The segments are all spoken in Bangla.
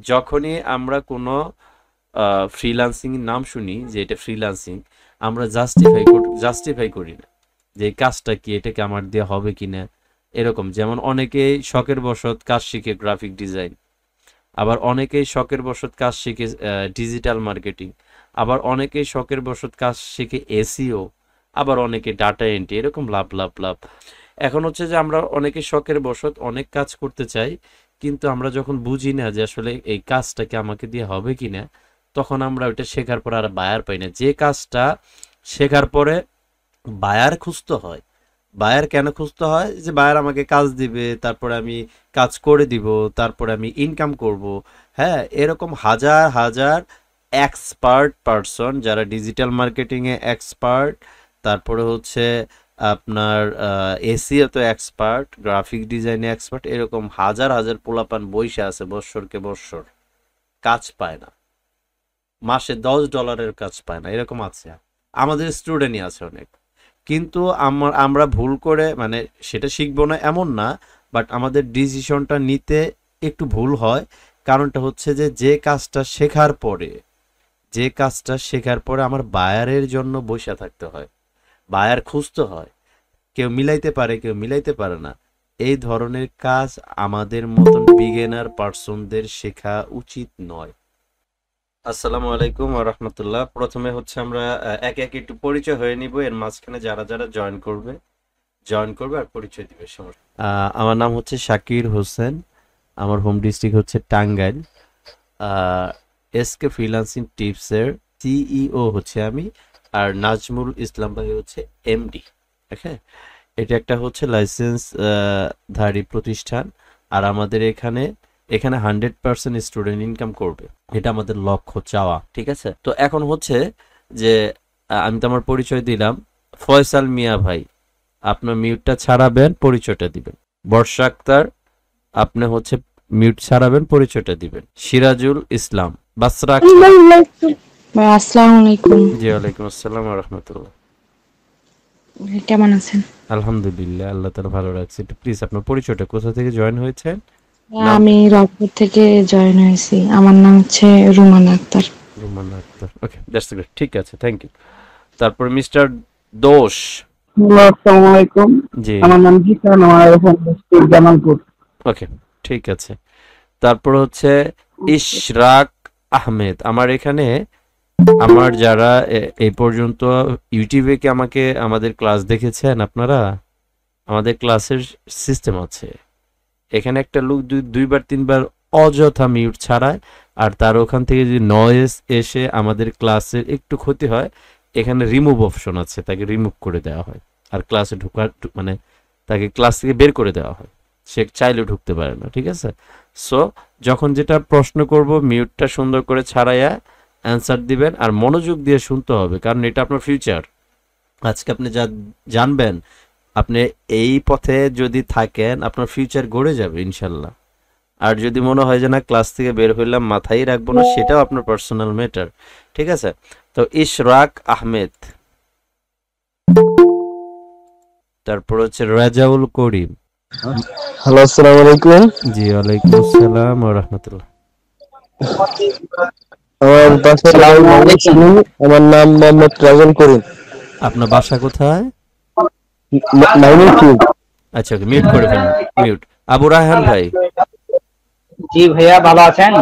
যখনই আমরা কোনো ফ্রিল্যান্সিং এর নাম শুনি যে এটা ফ্রিল্যান্সিং, আমরা জাস্টিফাই করি না যে এই কাজটা কি, এটা কি আমার দিয়ে হবে কিনা। এরকম যেমন অনেকেই শখের বশত কাজ শিখে গ্রাফিক ডিজাইন, আবার অনেকেই শখের বশত কাজ শিখে ডিজিটাল মার্কেটিং, আবার অনেকেই শখের বশত কাজ শিখে এসইও, আবার অনেকে ডাটা এন্ট্রি, এরকম লাভ লাভ লাভ। এখন হচ্ছে যে আমরা অনেকে শখের বশত অনেক কাজ করতে চাই, কিন্তু আমরা যখন বুঝি না যে আসলে এই কাজটা কি আমাকে দিয়ে হবে কিনা, তখন আমরা ওইটা শেখার পর আর বায়ার পাই না। যে কাজটা শেখার পরে বায়ার খুঁজতে হয়, বায়ার কেন খুঁজতে হয়? যে বায়ার আমাকে কাজ দিবে, তারপরে আমি কাজ করে দিব, তারপরে আমি ইনকাম করব। হ্যাঁ, এরকম হাজার হাজার এক্সপার্ট পারসন যারা ডিজিটাল মার্কেটিংয়ে এক্সপার্ট, তারপরে হচ্ছে আপনার এসিও তো এক্সপার্ট, গ্রাফিক ডিজাইনে এক্সপার্ট, এরকম হাজার হাজার পোলাপান বইসা আছে বৎসরকে বৎসর, কাজ পায় না, মাসে $10 কাজ পায় না, এরকম আছে। আমাদের স্টুডেন্টই আছে অনেক। কিন্তু আমরা ভুল করে, মানে সেটা শিখবো না এমন না, বাট আমাদের ডিসিশনটা নিতে একটু ভুল হয়। কারণটা হচ্ছে যে যে কাজটা শেখার পরে আমার বায়ারের জন্য বসে থাকতে হয়, বায়ার খুঁজতে হয়। কেউ মিলাইতে পারে, কেউ মিলাইতে পারে না। এই ধরনের কাজ আমাদের মতন বিগিনার পার্সনদের শেখা উচিত নয়। আসসালামু আলাইকুম ওয়া রাহমাতুল্লাহ। প্রথমে হচ্ছে আমরা একে একে একটু পরিচয় হয়ে নিব, এর মাঝখানে যারা যারা জয়েন করবে আর পরিচয় দিবে, সমস্যা। আমার নাম হচ্ছে শাকির হোসেন, আমার হোম ডিস্ট্রিক্ট হচ্ছে টাঙ্গাইল। এসকে ফ্রিল্যান্সিং টিপসের সিইও হচ্ছে আমি, আর নাজমুল ইসলাম ভাই হচ্ছে এমডি। ওকে, এটা একটা হচ্ছে লাইসেন্স ধারী প্রতিষ্ঠান। আর আমাদের এখানে এখানে 100% স্টুডেন্ট ইনকাম করবে, এটা আমাদের লক্ষ্য চাওয়া। ঠিক আছে, তো এখন হচ্ছে যে আমি তো আমার পরিচয় দিলাম। ফয়সাল মিয়া ভাই, আপনার মিউটটা ছাড়াবেন, পরিচয়টা দিবেন। বর্ষা আক্তার, আপনি হচ্ছে মিউট ছাড়াবেন, পরিচয়টা দিবেন। সিরাজুল ইসলাম, বাসরা আক্তার। ভাই আসসালামু আলাইকুম। জি, ওয়ালাইকুম আসসালাম ওয়া রাহমাতুল্লাহ। কেমন আছেন? আলহামদুলিল্লাহ, আল্লাহ তাআলা ভালো রাখছে। একটু প্লিজ আপনার পরিচয়টা, কোথা থেকে জয়েন হয়েছেন, নাম? আমি রংপুর থেকে জয়েন হয়েছি। আমার নাম হচ্ছে রুমানা আক্তার। রুমানা আক্তার। ওকে, দ্যাটস গ্রেট, ঠিক আছে, থ্যাংক ইউ। তারপর মিস্টার দোষ। হ্যালো, আসসালামু আলাইকুম। জি, আমার নাম জিসান, আমার এখন ডিস্ট্রিক্ট জামালপুর। ওকে, ঠিক আছে। তারপর হচ্ছে ইশরাক আহমেদ। আমার এখানে আমার যারা এই পর্যন্ত ইউটিউবে কি আমাদের ক্লাস দেখেছেন আপনারা? আমাদের ক্লাসের সিস্টেম আছে, এখানে একটা লোক দুইবার তিনবার অযথা মিউট ছাড়ায়, আর তার ওখান থেকে যদি নয়েজ এসে আমাদের ক্লাসের একটু ক্ষতি হয়, এখানে রিমুভ অপশন আছে, তাকে রিমুভ করে দেওয়া হয়। আর ক্লাসে মানে তাকে ক্লাস থেকে বের করে দেওয়া হয়, সে চাইলেও ঢুকতে পারে না। ঠিক আছে, সো যখন যেটা প্রশ্ন করব মিউটটা সুন্দর করে ছাড়াইয়া অ্যান্সার দিবেন, আর মনোযোগ দিয়ে শুনতে হবে, কারণ এটা আপনার ফিউচার। আজকে আপনি যা জানবেন, আপনি এই পথে যদি থাকেন আপনার ফিউচার গড়ে যাবে ইনশাল্লাহ। আর যদি মনে হয় যে না ক্লাস থেকে বের হইলাম, মাথায় রাখবো না, সেটাও আপনার পার্সোনাল ম্যাটার। ঠিক আছে, তো ইশরাক আহমেদ, তারপর হচ্ছে রাজাউল করিম। হ্যালো, আসসালামু আলাইকুম। জি, ওয়ালাইকুম আসসালাম ওয়া রাহমাতুল্লাহ। আমার বাসা আমার নাম মোহাম্মদ রাজন করিম। আপনার বাসা কোথায়? নাইনটি। আচ্ছা, ওকে, মিউট করে ফেলুন, মিউট। আবু রায়হান ভাই। জি ভাইয়া, ভালো আছেন?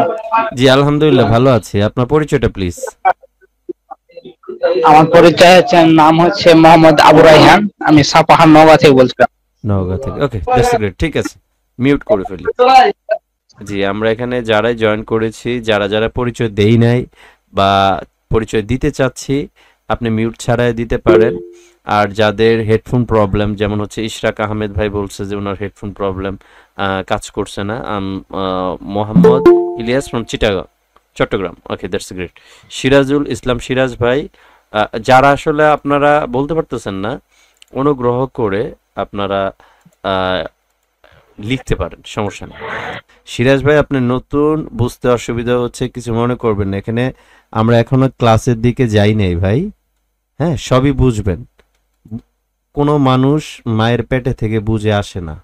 জি, আলহামদুলিল্লাহ ভালো আছি। আপনার পরিচয়টা প্লিজ। আমার পরিচয় হচ্ছে, নাম হচ্ছে মোহাম্মদ আবু রায়হান। আমি সাপাহার নওগাঁ থেকে বলছিলাম। নওগাঁ থেকে। ওকে, দ্যাটস গ্রেট, ঠিক আছে, মিউট করে ফেলি। জি, আমরা এখানে যারাই জয়েন করেছি, যারা যারা পরিচয় দেই নাই বা পরিচয় দিতে চাচ্ছি, আপনি মিউট ছাড়াই দিতে পারেন। আর যাদের হেডফোন প্রবলেম, যেমন হচ্ছে ইশরাক আহমেদ ভাই বলছে যে ওনার হেডফোন প্রবলেম, কাজ করছে না। Mohammad Ilyas from Chittagong. Okay, that's great. Sirajul Islam, Siraj ভাই। যারা আসলে আপনারা বলতে পারতেছেন না, অনুগ্রহ করে আপনারা আহ, লিখতে পারেন, সমস্যা নেই। সিরাজ ভাই, আপনি নতুন, বুঝতে অসুবিধা হচ্ছে, কিছু মনে করবেন না। এখানে আমরা এখনো ক্লাসের দিকে যাই নাই ভাই। হ্যাঁ, সবই বুঝবেন। কোনো মানুষ মায়ের পেটে থেকে বুঝে আসে না,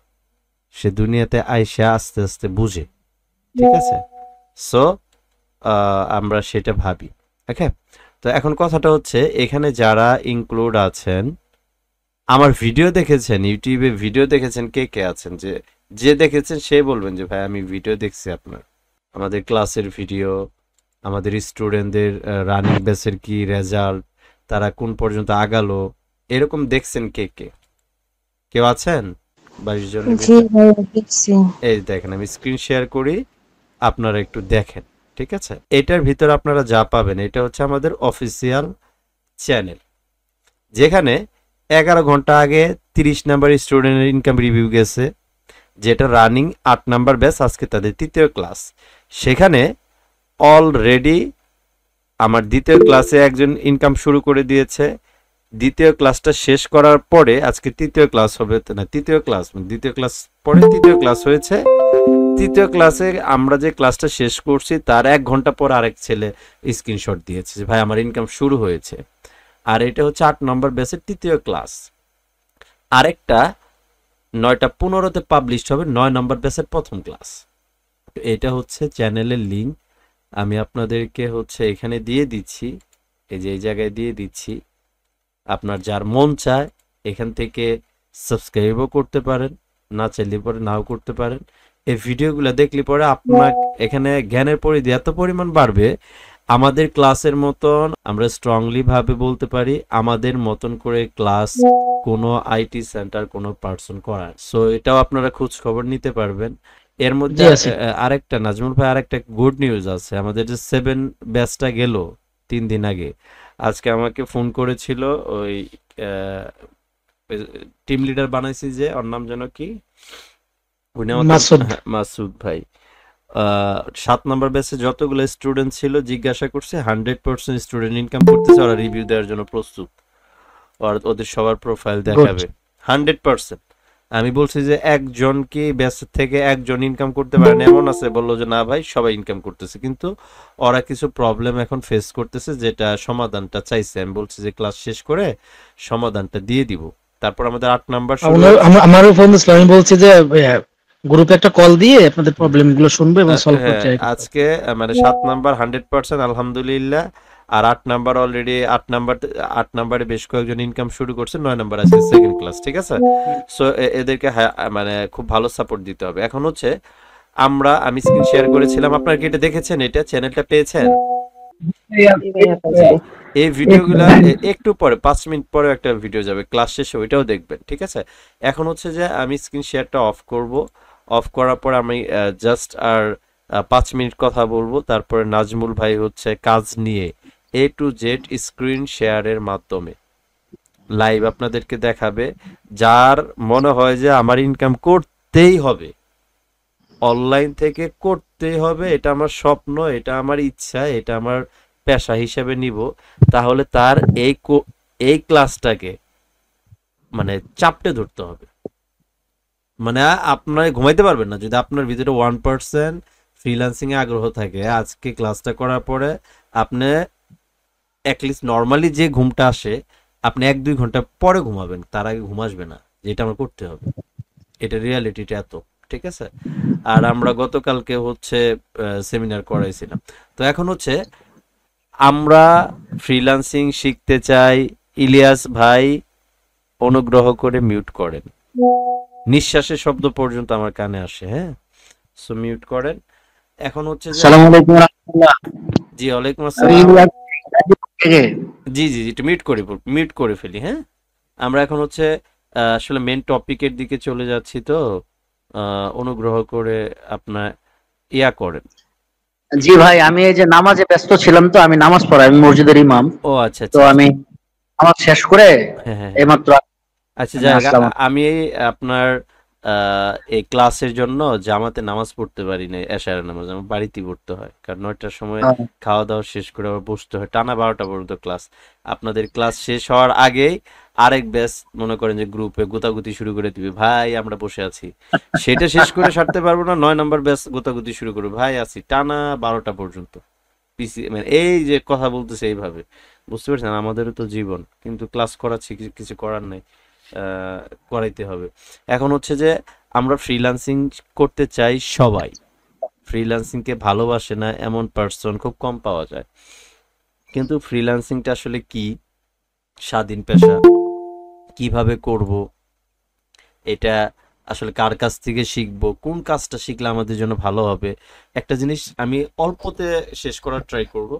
সে দুনিয়াতে আইসা আস্তে আস্তে বুঝে। ঠিক আছে, সো আমরা সেটা ভাবি। ওকে, তো এখন কথাটা হচ্ছে এখানে যারা ইনক্লুড আছেন, আমার ভিডিও দেখেছেন, ইউটিউবে ভিডিও দেখেছেন, কে কে আছেন? যে যে দেখেছেন সে বলবেন যে ভাই আমি ভিডিও দেখছি আপনার, আমাদের ক্লাসের ভিডিও, আমাদের স্টুডেন্টদের রানিং ব্যাচের কি রেজাল্ট, তারা কোন পর্যন্ত আগালো, এরকম দেখছেন কে কে? কেউ আছেন 22 জনের জি ভিতর? ভাইয়া দেখছি। এই দেখেন আমি স্ক্রিন শেয়ার করি, আপনারা একটু দেখেন, ঠিক আছে? এটার ভিতর আপনারা যা পাবেন এটা হচ্ছে আমাদের অফিসিয়াল চ্যানেল, যেখানে 11 ঘন্টা আগে 30 নাম্বার স্টুডেন্টের ইনকাম রিভিউ গেছে, যেটা রানিং 8 নাম্বার ব্যাচ, আজকে তাদের 3য় ক্লাস। সেখানে অলরেডি আমার 2য় ক্লাসে একজন ইনকাম শুরু করে দিয়েছে, 2য় ক্লাসটা শেষ করার পরে আজকে 3য় ক্লাস হবে, না 3য় ক্লাস, 2য় ক্লাস পরে 3য় ক্লাস হয়েছে। 3য় ক্লাসে আমরা যে ক্লাসটা শেষ করছি তার 1 ঘন্টা পর আরেক ছেলে স্ক্রিনশট দিয়েছে যে ভাই আমার ইনকাম শুরু হয়েছে। আর এটা হচ্ছে 8 নম্বর ব্যাচের 3য় ক্লাস। আরেকটা 9টা 15-তে পাবলিশ হবে 9 নম্বর ব্যাচের 1ম ক্লাস। এটা হচ্ছে চ্যানেলের লিঙ্ক, আমি আপনাদেরকে হচ্ছে এখানে দিয়ে দিচ্ছি, এই যে এই জায়গায় দিয়ে দিচ্ছি। আপনার যার মন চায় এখান থেকে সাবস্ক্রাইবও করতে পারেন, না চাইলে পরে নাও করতে পারেন। এই ভিডিওগুলো দেখলে পরে আপনার এখানে জ্ঞানের পরিধি এত পরিমাণ বাড়বে, আমাদের ক্লাসের মতন আমরা স্ট্রংলি ভাবে বলতে পারি আমাদের মতন করে ক্লাস কোনো আইটি সেন্টার কোনো পার্সন করায়। সো এটাও আপনারা খোঁজ খবর নিতে পারবেন। এর মধ্যে জি আছে। আরেকটা নাজমুল ভাই, আরেকটা গুড নিউজ আছে। আমাদের যে 7 ব্যাচটা গেল 3 দিন আগে, আজকে আমাকে ফোন করেছিল ওই টিম লিডার বানাইছি যে, ওর নাম যেন কি, উনি আমাকে, মাসুদ। হ্যাঁ, মাসুদ ভাই। 7 নম্বর ব্যাচে যতগুলো স্টুডেন্ট ছিল জিজ্ঞাসা করছে, 100% স্টুডেন্ট ইনকাম করতেছে, ওরা রিভিউ দেওয়ার জন্য প্রস্তুত, আর ওদের সবার প্রোফাইল দেখাবে 100%। আমি বলছি যে একজন কি ব্যাচ থেকে একজন ইনকাম করতে পারেন এমন আছে? বললো যে না ভাই সবাই ইনকাম করতেছে, কিন্তু ওরা কিছু প্রবলেম এখন ফেস করতেছে, যেটা সমাধানটা চাইছে। আমি বলছি যে ক্লাস শেষ করে সমাধানটা দিয়ে দিব, তারপর আমাদের 8 নাম্বার শুরু হচ্ছে। আমারও ফোন দিছিল, আমি বলছি যে গ্রুপে একটা কল দিয়ে আপনাদের প্রবলেম গুলো শুনবো এবং সলভ হ্যাঁ, করতে চাই। আজকে মানে 7 নাম্বার 100% আলহামদুলিল্লাহ, আর 8 নাম্বার অলরেডি 8 নাম্বারে বেশ কয়েকজন ইনকাম শুরু করছে, 9 নাম্বার আজকে সেকেন্ড ক্লাস, ঠিক আছে? সো এদেরকে মানে খুব ভালো সাপোর্ট দিতে হবে। এখন হচ্ছে আমি স্ক্রিন শেয়ার করেছিলাম, আপনারা কি এটা দেখেছেন? এটা চ্যানেলটা পেয়েছেন? জি ভাইয়া জি, পাইছি। এই ভিডিওগুলা একটু পরে 5 মিনিট পরে একটা ভিডিও যাবে, ক্লাস শেষে ওইটাও দেখবেন, ঠিক আছে? এখন হচ্ছে যে আমি স্ক্রিন শেয়ারটা অফ করব, অফ করার পর আমি জাস্ট আর 5 মিনিট কথা বলবো, তারপরে নাজমুল ভাই হচ্ছে কাজ নিয়ে A to Z স্ক্রিন শেয়ারের মাধ্যমে লাইভ আপনাদেরকে দেখাবে। যার মনে হয় যে আমার ইনকাম করতেই হবে, অনলাইন থেকে করতেই হবে, এটা আমার স্বপ্ন, এটা আমার ইচ্ছা, এটা আমার পেশা হিসেবে নিব, তাহলে তার এই ক্লাসটাকে মানে চাপটে ধরতে হবে। মানে আপনার ঘুমাইতে পারবেন না যদি আপনার ভিতরে 1% ফ্রিল্যান্সিং এ আগ্রহ থাকে। আজকে ক্লাসটা করার পরে আপনি অ্যাটলিস্ট নর্মালি যে ঘুমটা আসে আপনি 1-2 ঘন্টা পরে ঘুমাবেন, তার আগে ঘুম আসবে না, যেটা আমার করতে হবে। এটা রিয়ালিটিটা এত, ঠিক আছে? আর আমরা গতকালকে হচ্ছে সেমিনার করাইছিলাম। তো এখন হচ্ছে আমরা ফ্রিল্যান্সিং শিখতে চাই। ইলিয়াস ভাই অনুগ্রহ করে মিউট করেন, নিঃশ্বাসের শব্দ পর্যন্ত আমার কানে আসে। হ্যাঁ, সো মিউট করেন। এখন হচ্ছে যে, আসসালামু আলাইকুম রাহমাতুল্লাহ। জি ওয়ালাইকুম আমি আসসালাম। ইলিয়াস থেকে। জি জি জি, একটু মিউট করে ফেলি। হ্যাঁ, আমরা এখন হচ্ছে আসলে মেন টপিকের দিকে চলে যাচ্ছি, তো অনুগ্রহ করে আপনার ইয়া করেন। জি ভাই, আমি এই যে নামাজে ব্যস্ত ছিলাম, তো আমি নামাজ পড়াই, আমি মসজিদের ইমাম। ও আচ্ছা তো আচ্ছা আচ্ছা। আমি নামাজ শেষ করে হ্যাঁ হ্যাঁ হ্যাঁ। এইমাত্র আচ্ছা আমি জায়গা, আসলাম। আমি আপনার এই ক্লাসের জন্য জামাতে নামাজ পড়তে পারি না, এশারের নামাজ আমার বাড়িতেই পড়তে হয়, কারণ 9টার সময় খাওয়া দাওয়া শেষ করে আবার বসতে হয় টানা 12টা পর্যন্ত ক্লাস। আপনাদের ক্লাস শেষ হওয়ার আগেই আরেক ব্যাচ মনে করেন যে গ্রুপে গোতাগুতি শুরু করে দিবে, ভাই আমরা বসে আছি, সেটা শেষ করে সারতে পারবো না, 9 নম্বর ব্যাচ গোতাগুতি শুরু করবে, ভাই আছি টানা 12টা পর্যন্ত পিসি, মানে এই যে কথা বলতেছে এইভাবে। বুঝতে পারছেন, আমাদেরও তো জীবন, কিন্তু ক্লাস করাচ্ছি, কিছু করার নেই, করাইতে হবে। এখন হচ্ছে যে আমরা ফ্রিল্যান্সিং করতে চাই সবাই, ফ্রিল্যান্সিংকে ভালোবাসে না এমন পার্সন খুব কম পাওয়া যায়। কিন্তু ফ্রিল্যান্সিংটা আসলে কি, স্বাধীন পেশা, কিভাবে করব, এটা আসলে কার কাছ থেকে শিখবো, কোন কাজটা শিখলে আমাদের জন্য ভালো হবে, একটা জিনিস আমি অল্পতে শেষ করার ট্রাই করব।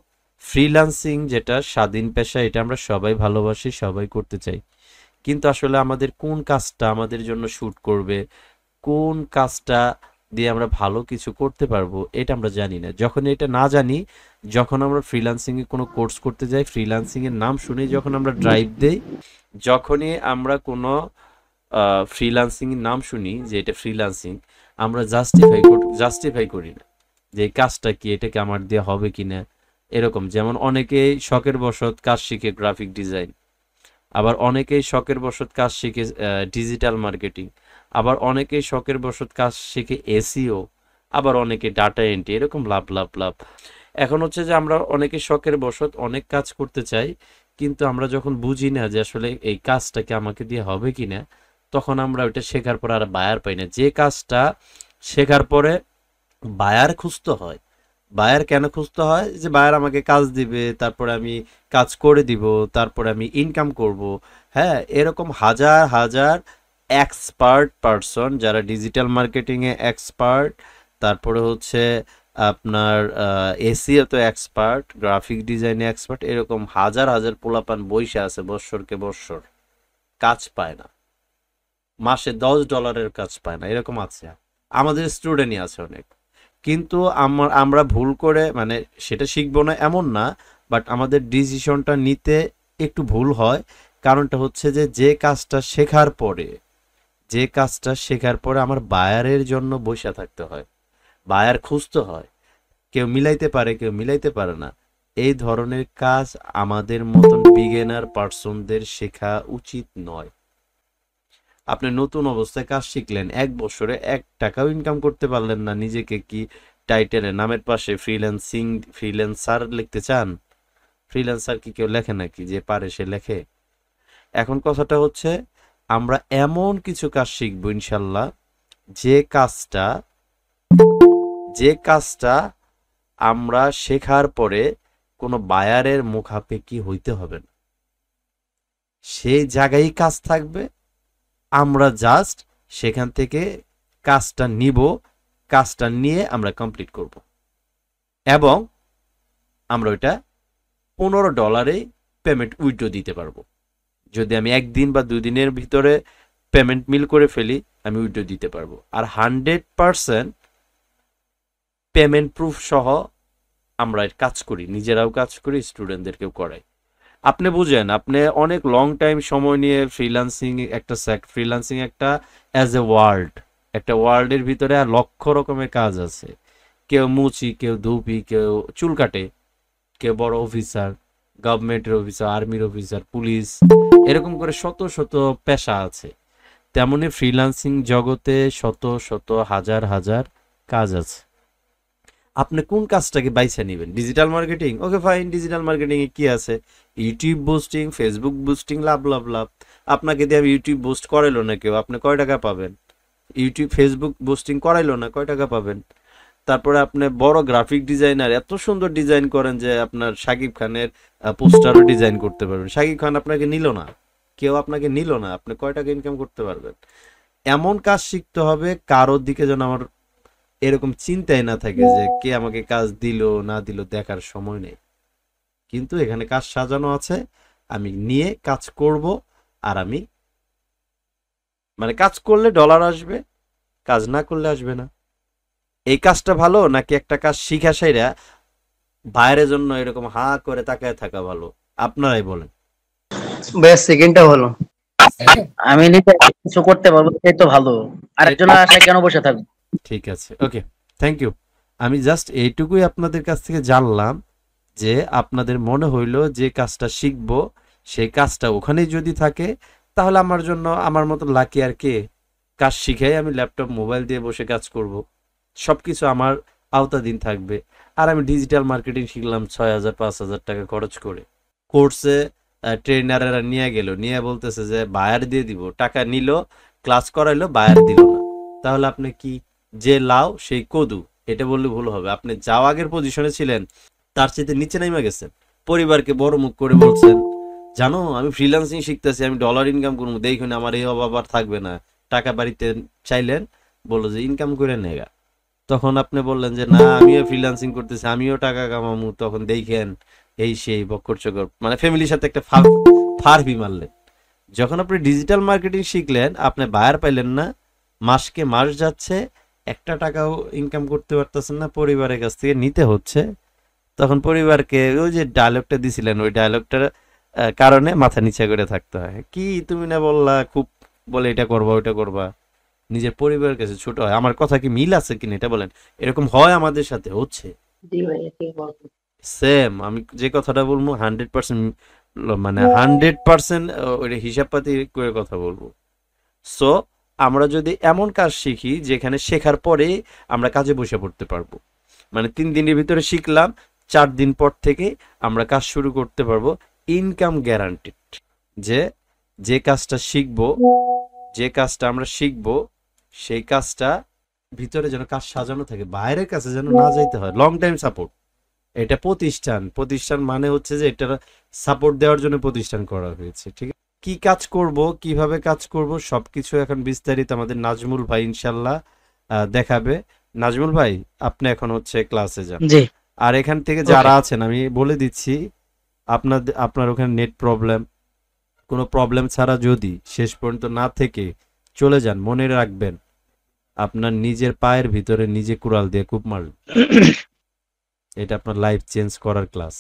ফ্রিল্যান্সিং যেটা স্বাধীন পেশা, এটা আমরা সবাই ভালোবাসি, সবাই করতে চাই। কিন্তু আসলে আমাদের কোন কাজটা আমাদের জন্য শুট করবে, কোন কাজটা দিয়ে আমরা ভালো কিছু করতে পারবো, এটা আমরা জানি না। যখন এটা না জানি, যখন আমরা ফ্রিল্যান্সিং এ কোনো কোর্স করতে যাই, ফ্রিল্যান্সিং এর নাম শুনে যখন আমরা ড্রাইভ দেই, যখনই আমরা কোনো ফ্রিল্যান্সিং এর নাম শুনি যে এটা ফ্রিল্যান্সিং, আমরা জাস্টিফাই করি না যে এই কাজটা কি, এটাকে আমার দিয়ে হবে কিনা। এরকম যেমন অনেকেই শখের বশত কাজ শিখে গ্রাফিক ডিজাইন, আবার অনেকেই শখের বশত কাজ শিখে ডিজিটাল মার্কেটিং, আবার অনেকেই শখের বশত কাজ শিখে এসইও, আবার অনেকে ডাটা এন্ট্রি, এরকম লাভ লাভ লাভ। এখন হচ্ছে যে আমরা অনেকে শখের বশত অনেক কাজ করতে চাই, কিন্তু আমরা যখন বুঝি না যে আসলে এই কাজটাকে আমাকে দিয়ে হবে কিনা, তখন আমরা ওইটা শেখার পর আর বায়ার পাই না। যে কাজটা শেখার পরে বায়ার খুঁজতে হয়, বায়ার কেন খুঁজতে হয়, যে বায়ার আমাকে কাজ দিবে, তারপরে আমি কাজ করে দিব, তারপরে আমি ইনকাম করব। হ্যাঁ, এরকম হাজার হাজার এক্সপার্ট পারসন যারা ডিজিটাল মার্কেটিংয়ে এক্সপার্ট, তারপরে হচ্ছে আপনার এসিও তো এক্সপার্ট, গ্রাফিক ডিজাইনে এক্সপার্ট, এরকম হাজার হাজার পোলাপান বইসা আছে বৎসরকে বৎসর, কাজ পায় না, মাসে $10 কাজ পায় না, এরকম আছে। আমাদের স্টুডেন্টই আছে অনেক। কিন্তু আমরা ভুল করে, মানে সেটা শিখবো না এমন না, বাট আমাদের ডিসিশনটা নিতে একটু ভুল হয়। কারণটা হচ্ছে যে যে কাজটা শেখার পরে আমার বায়ারের জন্য বসে থাকতে হয়, বায়ার খুঁজতে হয়। কেউ মিলাইতে পারে, কেউ মিলাইতে পারে না। এই ধরনের কাজ আমাদের মতন বিগিনার পার্সনদের শেখা উচিত নয়। আপনি নতুন অবস্থায় কাজ শিখলেন, 1 বছরে 1 টাকাও ইনকাম করতে পারলেন না, নিজেকে কি টাইটেলে নামের পাশে ফ্রিল্যান্সার লিখতে চান? ফ্রিল্যান্সার কি কেউ লেখে নাকি? যে পারে সে লেখে। এখন কথাটা হচ্ছে, আমরা এমন কিছু কাজ শিখবো ইনশাল্লাহ, যে কাজটা আমরা শেখার পরে কোনো বায়ারের মুখাপেক্ষি হইতে হবে না, সেই জায়গায় কাজ থাকবে, আমরা জাস্ট সেখান থেকে কাজটা নিব, কাজটা নিয়ে আমরা কমপ্লিট করব, এবং আমরা ওইটা $15 পেমেন্ট উইথড্র দিতে পারবো। যদি আমি 1 দিন বা 2 দিনের ভিতরে পেমেন্ট মিল করে ফেলি, আমি উইথড্র দিতে পারবো। আর 100% পেমেন্ট প্রুফ সহ আমরা কাজ করি, নিজেরাও কাজ করি, স্টুডেন্টদেরকেও করাই। আপনি বুঝেন, আপনি অনেক লং টাইম সময় নিয়ে ফ্রিল্যান্সিং একটা অ্যাজ এ একটা ওয়ার্ল্ডের ভিতরে আর লক্ষ রকমের কাজ আছে। কেউ মুচি, কেউ ধুপি, কেউ চুল কাটে, কেউ বড় অফিসার, গভর্নমেন্টের অফিসার, আর্মির অফিসার, পুলিশ, এরকম করে শত শত পেশা আছে। তেমনি ফ্রিল্যান্সিং জগতে শত শত হাজার হাজার কাজ আছে। আপনি কোন কাজটাকে বাইছে নেবেন? Digital marketing, okay fine, digital marketing এ কি আছে? ইউটিউব বুস্টিং, ফেসবুক বুস্টিং, লাভ লাভ লাভ। আপনাকে দিয়ে ইউটিউব বুস্ট করাইলো না কেউ, আপনি কয় টাকা পাবেন? ইউটিউব ফেসবুক বুস্টিং করাইলো না, কয় টাকা পাবেন? তারপরে আপনি বড় গ্রাফিক ডিজাইনার, এত সুন্দর ডিজাইন করেন যে আপনার শাকিব খানের পোস্টারও ডিজাইন করতে পারবেন, শাকিব খান আপনাকে নিল না, কেউ আপনাকে নিল না, আপনি কয় টাকা ইনকাম করতে পারবেন? এমন কাজ শিখতে হবে কারোর দিকে যেন আমার এরকম চিন্তাই না থাকে যে কে আমাকে কাজ দিল না দিল, দেখার সময় নেই। কিন্তু এখানে কাজ সাজানো আছে, আমি নিয়ে কাজ করব, আর আমি কাজ করলে ডলার আসবে, কাজ না করলে আসবে না। এই কাজটা ভালো নাকি একটা কাজ শিখা সাইরা বাইরের জন্য এরকম হা করে তাকায় থাকা ভালো? আপনারাই বলেন। বেশ, সেকেন্ডটা হলো, আমি নিজে কিছু করতে পারবো, সেই তো ভালো। আরেকজনের আশায় কেন বসে থাকবো? ঠিক আছে, ওকে, থ্যাংক ইউ। আমি জাস্ট এইটুকুই আপনাদের কাছ থেকে জানলাম যে আপনাদের মনে হইলো যে কাজটা শিখবো, সেই কাজটা ওখানেই যদি থাকে, তাহলে আমার জন্য আমার মতো লাকি আর কে? কাজ শিখাই আমি ল্যাপটপ মোবাইল দিয়ে বসে কাজ করব, সবকিছু আমার আওতাধীন থাকবে। আর আমি ডিজিটাল মার্কেটিং শিখলাম 6,000 5,000 টাকা খরচ করে, কোর্সে ট্রেনারেরা নিয়ে গেল, নিয়ে বলতেছে যে বায়ার দিয়ে দিব, টাকা নিল, ক্লাস করাইলো, বায়ার দিল না। তাহলে আপনি কি? যে লাউ সেই কদু, এটা বললে ভুল হবে। আপনি যাও আগের পজিশনে ছিলেন তার চাইতে নিচে নেমে গেছেন, পরিবারকে বড় মুখ করে বলছেন জানো আমি ফ্রিল্যান্সিং শিখতেছি, আমি ডলার ইনকাম করবো, দেখুন আমার এই অভাব আর থাকবে না। টাকা বাড়িতে চাইলেন, বললো যে ইনকাম করে নেগা। তখন আপনি বললেন যে না আমিও ফ্রিল্যান্সিং করতেছি, আমিও টাকা কামামু, তখন দেখেন এই সেই বক্কর চকর, মানে ফ্যামিলির সাথে একটা ফারবি মারলেন। যখন আপনি ডিজিটাল মার্কেটিং শিখলেন, আপনি বায়ার পাইলেন না, মাসকে মাস যাচ্ছে, একটা টাকাও ইনকাম করতে পারতেছেন না, পরিবারের কাছ থেকে নিতে হচ্ছে। তখন পরিবারকে ওই যে ডায়লগটা দিছিলেন, ওই ডায়লগটার কারণে মাথা নিচে করে থাকতে হয়। কি তুমি না বললা খুব, বলে এটা করবা ওইটা করবা, নিজের পরিবারের কাছে ছোট হয়। আমার কথা কি মিল আছে কিনা এটা বলেন। এরকম হয়, আমাদের সাথে হচ্ছে সেম। আমি যে কথাটা বলবো 100%, মানে 100% ওইটা হিসাব পাতি করে কথা বলবো। সো আমরা যদি এমন কাজ শিখি যেখানে শেখার পরে আমরা কাজে বসে পড়তে পারবো, মানে 3 দিনের ভিতরে শিখলাম, 4 দিন পর থেকে আমরা কাজ শুরু করতে পারবো, ইনকাম গ্যারান্টিড। যে যে কাজটা শিখবো, যে কাজটা আমরা শিখবো, সেই কাজটা ভিতরে যেন কাজ সাজানো থাকে, বাইরের কাছে যেন না যাইতে হয়। লং টাইম সাপোর্ট, এটা প্রতিষ্ঠান মানে হচ্ছে যে এটা সাপোর্ট দেওয়ার জন্য প্রতিষ্ঠান করা হয়েছে, ঠিক আছে? কি কাজ করব, কিভাবে কাজ করব, সবকিছু এখন বিস্তারিত আমাদের নাজমুল ভাই ইনশাল্লাহ দেখাবে। নাজমুল ভাই আপনি এখন হচ্ছে ক্লাসে যান। জি আর এখান থেকে যারা আছেন আমি বলে দিচ্ছি, আপনার ওখানে নেট প্রবলেম, কোনো প্রবলেম ছাড়া যদি শেষ পর্যন্ত না থেকে চলে যান, মনে রাখবেন আপনার নিজের পায়ের ভিতরে নিজে কুড়াল দিয়ে কূপ মারলেন। এটা আপনার লাইফ চেঞ্জ করার ক্লাস।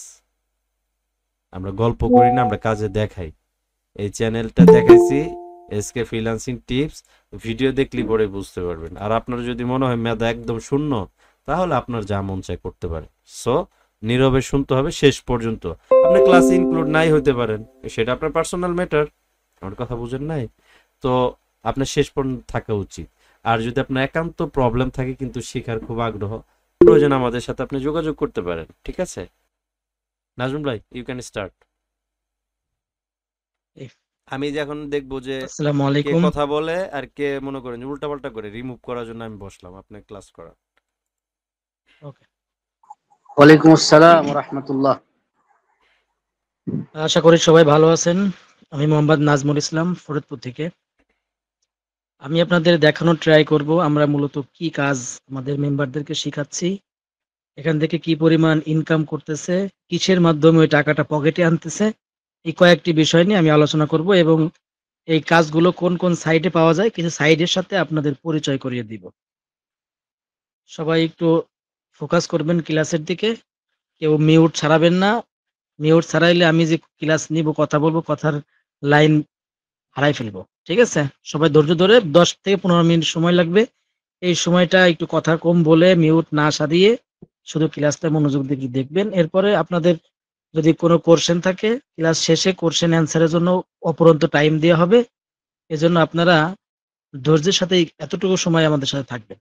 আমরা গল্প করি না, আমরা কাজে দেখাই। এই চ্যানেলটা দেখাইছি এসকে ফ্রিল্যান্সিং টিপস, ভিডিও দেখলে পরে বুঝতে পারবেন। আর আপনার যদি মনে হয় মেধা একদম শূন্য, তাহলে আপনার যা মন চায় করতে পারেন। সো নীরবে শুনতে হবে শেষ পর্যন্ত। আপনি ক্লাসে ইনক্লুড নাই হতে পারেন, সেটা আপনার পার্সোনাল ম্যাটার, আমার কথা বুঝেন নাই তো। আপনার শেষ পর্যন্ত থাকা উচিত। আর যদি আপনার একান্ত প্রবলেম থাকে কিন্তু শেখার খুব আগ্রহ, প্রয়োজন আমাদের সাথে আপনি যোগাযোগ করতে পারেন, ঠিক আছে? নাজমুল ভাই ইউ ক্যান স্টার্ট। আমি যে এখন দেখবো যে আসসালামু কে আলাইকুম। কথা বলে আর কে মনে করেন উল্টাপাল্টা করে, রিমুভ করার জন্য আমি বসলাম, আপনি ক্লাস করা। ওকে, ওয়ালাইকুম আসসালাম ওয়া রাহমাতুল্লাহ। আশা করি সবাই ভালো আছেন। আমি মোহাম্মদ নাজমুল ইসলাম, ফরিদপুর থেকে। আমি আপনাদের দেখানোর ট্রাই করব আমরা মূলত কি কাজ আমাদের মেম্বারদেরকে শিখাচ্ছি, এখান থেকে কি পরিমাণ ইনকাম করতেছে, কিসের মাধ্যমে ওই টাকাটা পকেটে আনতেছে, এই কয়েকটি বিষয় নিয়ে আমি আলোচনা করব এবং এই কাজগুলো কোন কোন সাইটে পাওয়া যায় কিছু সাইটের সাথে আপনাদের পরিচয় করিয়ে দিব। সবাই একটু ফোকাস করবেন ক্লাসের দিকে, কেউ মিউট ছাড়াবেন না। মিউট ছাড়াইলে আমি যে ক্লাস নিব, কথা বলবো, কথার লাইন হারাই ফেলবো, ঠিক আছে? সবাই ধৈর্য ধরে 10 থেকে 15 মিনিট সময় লাগবে। এই সময়টা একটু কথা কম বলে মিউট না সারিয়ে শুধু ক্লাসটা মনোযোগ দিয়ে দেখবেন। এরপরে আপনাদের যদি কোনো কোশ্চেন থাকে ক্লাস শেষে কোশ্চেন অ্যান্সারের জন্য অপরন্ত টাইম দেওয়া হবে। এজন্য আপনারা ধৈর্যের সাথে এতটুকু সময় আমাদের সাথে থাকবেন।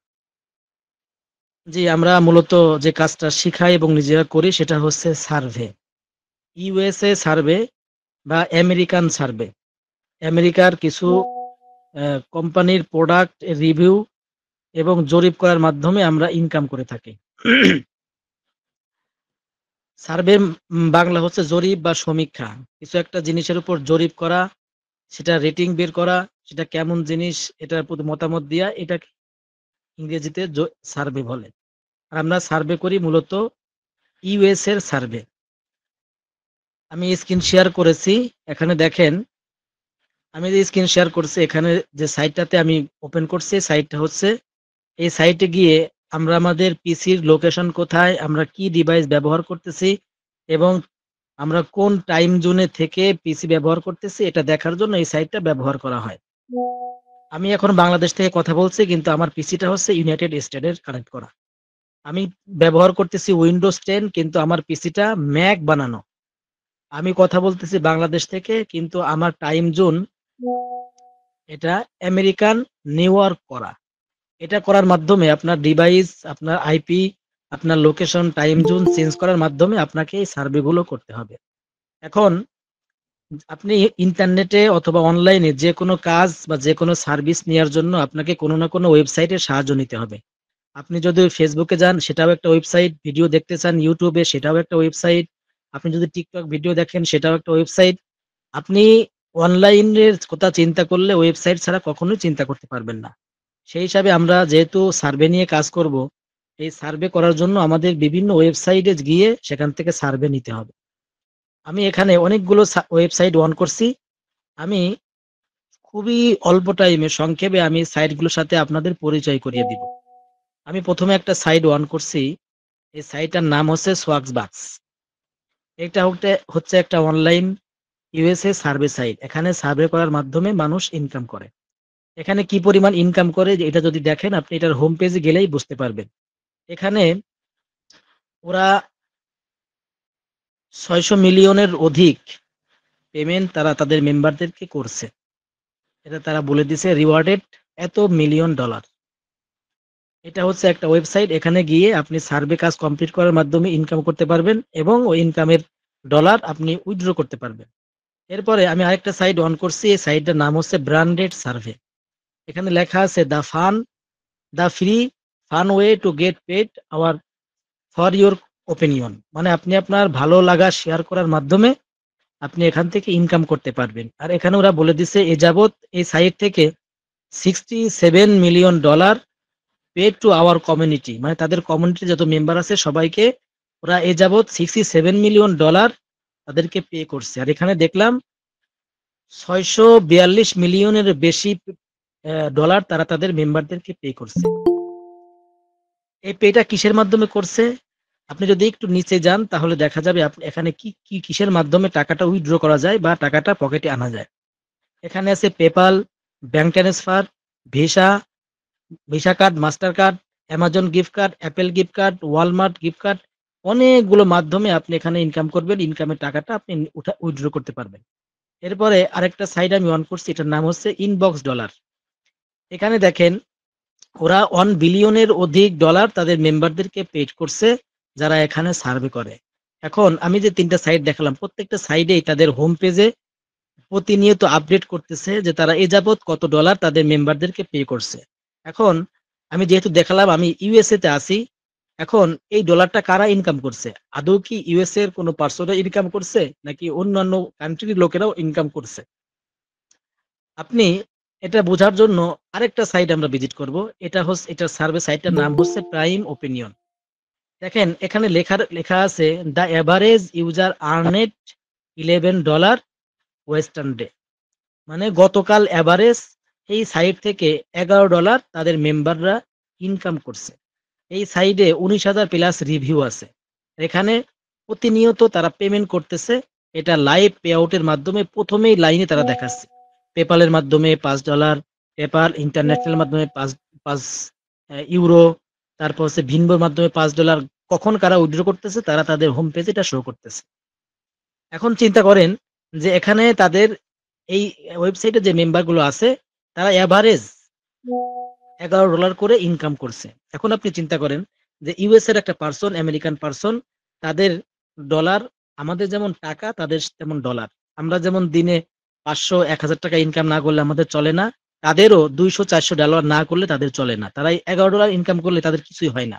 জি, আমরা মূলত যে কাজটা শিখাই এবং নিজেরা করি সেটা হচ্ছে সার্ভে, ইউএসএ সার্ভে বা আমেরিকান সার্ভে। আমেরিকার কিছু কোম্পানির প্রোডাক্ট রিভিউ এবং জরিপ করার মাধ্যমে আমরা ইনকাম করে থাকি। সার্ভে বাংলা হচ্ছে জরিপ বা সমীক্ষা। কিছু একটা জিনিসের উপর জরিপ করা, সেটা রেটিং বের করা, সেটা কেমন জিনিস এটার প্রতি মতামত দেওয়া, এটা ইংরেজিতে সার্ভে বলে। আর আমরা সার্ভে করি মূলত ইউএস এর সার্ভে। আমি স্ক্রিন শেয়ার করেছি, এখানে দেখেন। আমি যে স্ক্রিন শেয়ার করছি এখানে যে সাইটটাতে আমি ওপেন করছি, সাইটটা হচ্ছে এই সাইটে গিয়ে আমরা আমাদের পিসির লোকেশন কোথায়, আমরা কি ডিভাইস ব্যবহার করতেছি এবং আমরা কোন টাইম জোনে থেকে পিসি ব্যবহার করতেছি এটা দেখার জন্য এই সাইটটা ব্যবহার করা হয়। আমি এখন বাংলাদেশ থেকে কথা বলছি কিন্তু আমার পিসিটা হচ্ছে ইউনাইটেড স্টেটের কানেক্ট করা। আমি ব্যবহার করতেছি উইন্ডোজ 10 কিন্তু আমার পিসিটা ম্যাক বানানো। আমি কথা বলতেছি বাংলাদেশ থেকে কিন্তু আমার টাইম জোন এটা আমেরিকান নিউ ইয়র্ক করা। এটা করার মাধ্যমে আপনার ডিভাইস, আপনার আইপি, আপনার লোকেশন, টাইম জোন চেঞ্জ করার মাধ্যমে আপনাকে এই সার্ভেগুলো করতে হবে। এখন আপনি ইন্টারনেটে অথবা অনলাইনে যে কোনো কাজ বা যে কোনো সার্ভিস নেওয়ার জন্য আপনাকে কোনো না কোনো ওয়েবসাইটের সাহায্য নিতে হবে। আপনি যদি ফেসবুকে যান সেটাও একটা ওয়েবসাইট, ভিডিও দেখতে চান ইউটিউবে সেটাও একটা ওয়েবসাইট, আপনি যদি টিকটক ভিডিও দেখেন সেটাও একটা ওয়েবসাইট। আপনি অনলাইনের কথা চিন্তা করলে ওয়েবসাইট ছাড়া কখনোই চিন্তা করতে পারবেন না। সেই হিসাবে আমরা যেহেতু সার্ভে নিয়ে কাজ করব, এই সার্ভে করার জন্য আমাদের বিভিন্ন ওয়েবসাইটে গিয়ে সেখান থেকে সার্ভে নিতে হবে। আমি এখানে অনেকগুলো ওয়েবসাইট অন করছি। আমি খুবই অল্প টাইমে সংক্ষেপে আমি সাইটগুলোর সাথে আপনাদের পরিচয় করিয়ে দিব। আমি প্রথমে একটা সাইট অন করছি। এই সাইটটার নাম হচ্ছে সোয়াক্সবাক্স। এটা হচ্ছে একটা অনলাইন ইউএসএ সার্ভে সাইট। এখানে সার্ভে করার মাধ্যমে মানুষ ইনকাম করে। এখানে কি পরিমাণ ইনকাম করে যে এটা যদি দেখেন আপনি এটার হোম পেজে গেলেই বুঝতে পারবেন। এখানে ওরা 600 মিলিয়নের অধিক পেমেন্ট তারা তাদের মেম্বারদেরকে করছে। এটা তারা বলে দিছে রিওয়ার্ডেড এত মিলিয়ন ডলার। এটা হচ্ছে একটা ওয়েবসাইট। এখানে গিয়ে আপনি সার্ভে কাজ কমপ্লিট করার মাধ্যমে ইনকাম করতে পারবেন এবং ওই ইনকামের ডলার আপনি উইথড্র করতে পারবেন। এরপরে আমি আরেকটা সাইট অন করছি। এই সাইটটার নাম হচ্ছে ব্র্যান্ডেড সার্ভে। এখানে লেখা আছে the free fun way to get paid our for your opinion. মানে আপনি আপনার ভালো লাগা শেয়ার করার মাধ্যমে আপনি এখান থেকে ইনকাম করতে পারবেন। আর এখানে ওরা বলে দিছে এ যাবৎ এই সাইট থেকে 67 million dollar paid to our community, মানে তাদের কমিউনিটি যত মেম্বার আছে সবাইকে ওরা এ যাবৎ 67 মিলিয়ন ডলার তাদেরকে পে করছে। আর এখানে দেখলাম 642 মিলিয়নের বেশি ডলার তারা তাদের মেম্বারদেরকে পে করছে। এই পেটা কিসের মাধ্যমে করছে? আপনি যদি একটু নিচে যান তাহলে দেখা যাবে এখানে কি কি কিসের মাধ্যমে টাকাটা উইথড্র করা যায় বা টাকাটা পকেটে আনা যায়। এখানে আছে PayPal, bank transfer, visa, visa card, master card, Amazon gift card, Apple gift card, Walmart gift card. অনেকগুলো মাধ্যমে আপনি এখানে ইনকাম করবেন। ইনকামের টাকাটা আপনি উইথড্র করতে পারবেন। এরপরে আরেকটা সাইট আমি অন করছি, এটার নাম হচ্ছে ইনবক্স ডলার। এখানে দেখেন ওরা 1 বিলিয়নের অধিক ডলার তাদের মেম্বারদেরকে পেড করছে যারা এখানে সার্ভে করে। এখন আমি যে 3টা সাইট দেখালাম প্রত্যেকটা সাইডেই তাদের হোম পেজে প্রতিনিয়ত আপডেট করতেছে যে তারা এ যাবৎ কত ডলার তাদের মেম্বারদেরকে পে করছে। এখন আমি যেহেতু দেখালাম আমি ইউএসএ তে আছি, এখন এই ডলারটা কারা ইনকাম করছে? আদৌ কি ইউএসএ এর কোনো পার্সনরা ইনকাম করছে নাকি অন্যান্য কান্ট্রির লোকেরাও ইনকাম করছে? আপনি এটা বোঝার জন্য আরেকটা সাইট আমরা ভিজিট করব। এটার সার্ভে সাইটটার নাম হচ্ছে প্রাইম ওপিনিয়ন। দেখেন এখানে লেখা আছে the average user earned $11 yesterday. মানে গতকাল এভারেজ এই সাইট থেকে $11 তাদের মেম্বাররা ইনকাম করছে। এই সাইডে 19,000 প্লাস রিভিউ আছে। এখানে প্রতিনিয়ত তারা পেমেন্ট করতেছে। এটা লাইভ পে আউটের মাধ্যমে প্রথমেই লাইনে তারা দেখাচ্ছে। পেপালের মাধ্যমে $5, পেপাল ইন্টারন্যাশনাল মাধ্যমে 5 ইউরো, তারপর হচ্ছে ভিনবোর মাধ্যমে $5। কখন কারা উইথড্র করতেছে তারা তাদের হোম পেজে এটা শো করতেছে। এখন চিন্তা করেন যে এখানে তাদের এই ওয়েবসাইটে যে মেম্বার গুলো আছে তারা এভারেজ $11 করে ইনকাম করছে। এখন আপনি চিন্তা করেন যে ইউএস এর একটা পার্সন, আমেরিকান পার্সন, তাদের ডলার, আমাদের যেমন টাকা তাদের তেমন ডলার। আমরা যেমন দিনে 500-1000 টাকা ইনকাম না করলে আমাদের চলে না, তাদেরও $200-400 না করলে তাদের চলে না। তারা $11 ইনকাম করলে তাদের কিছুই হয় না।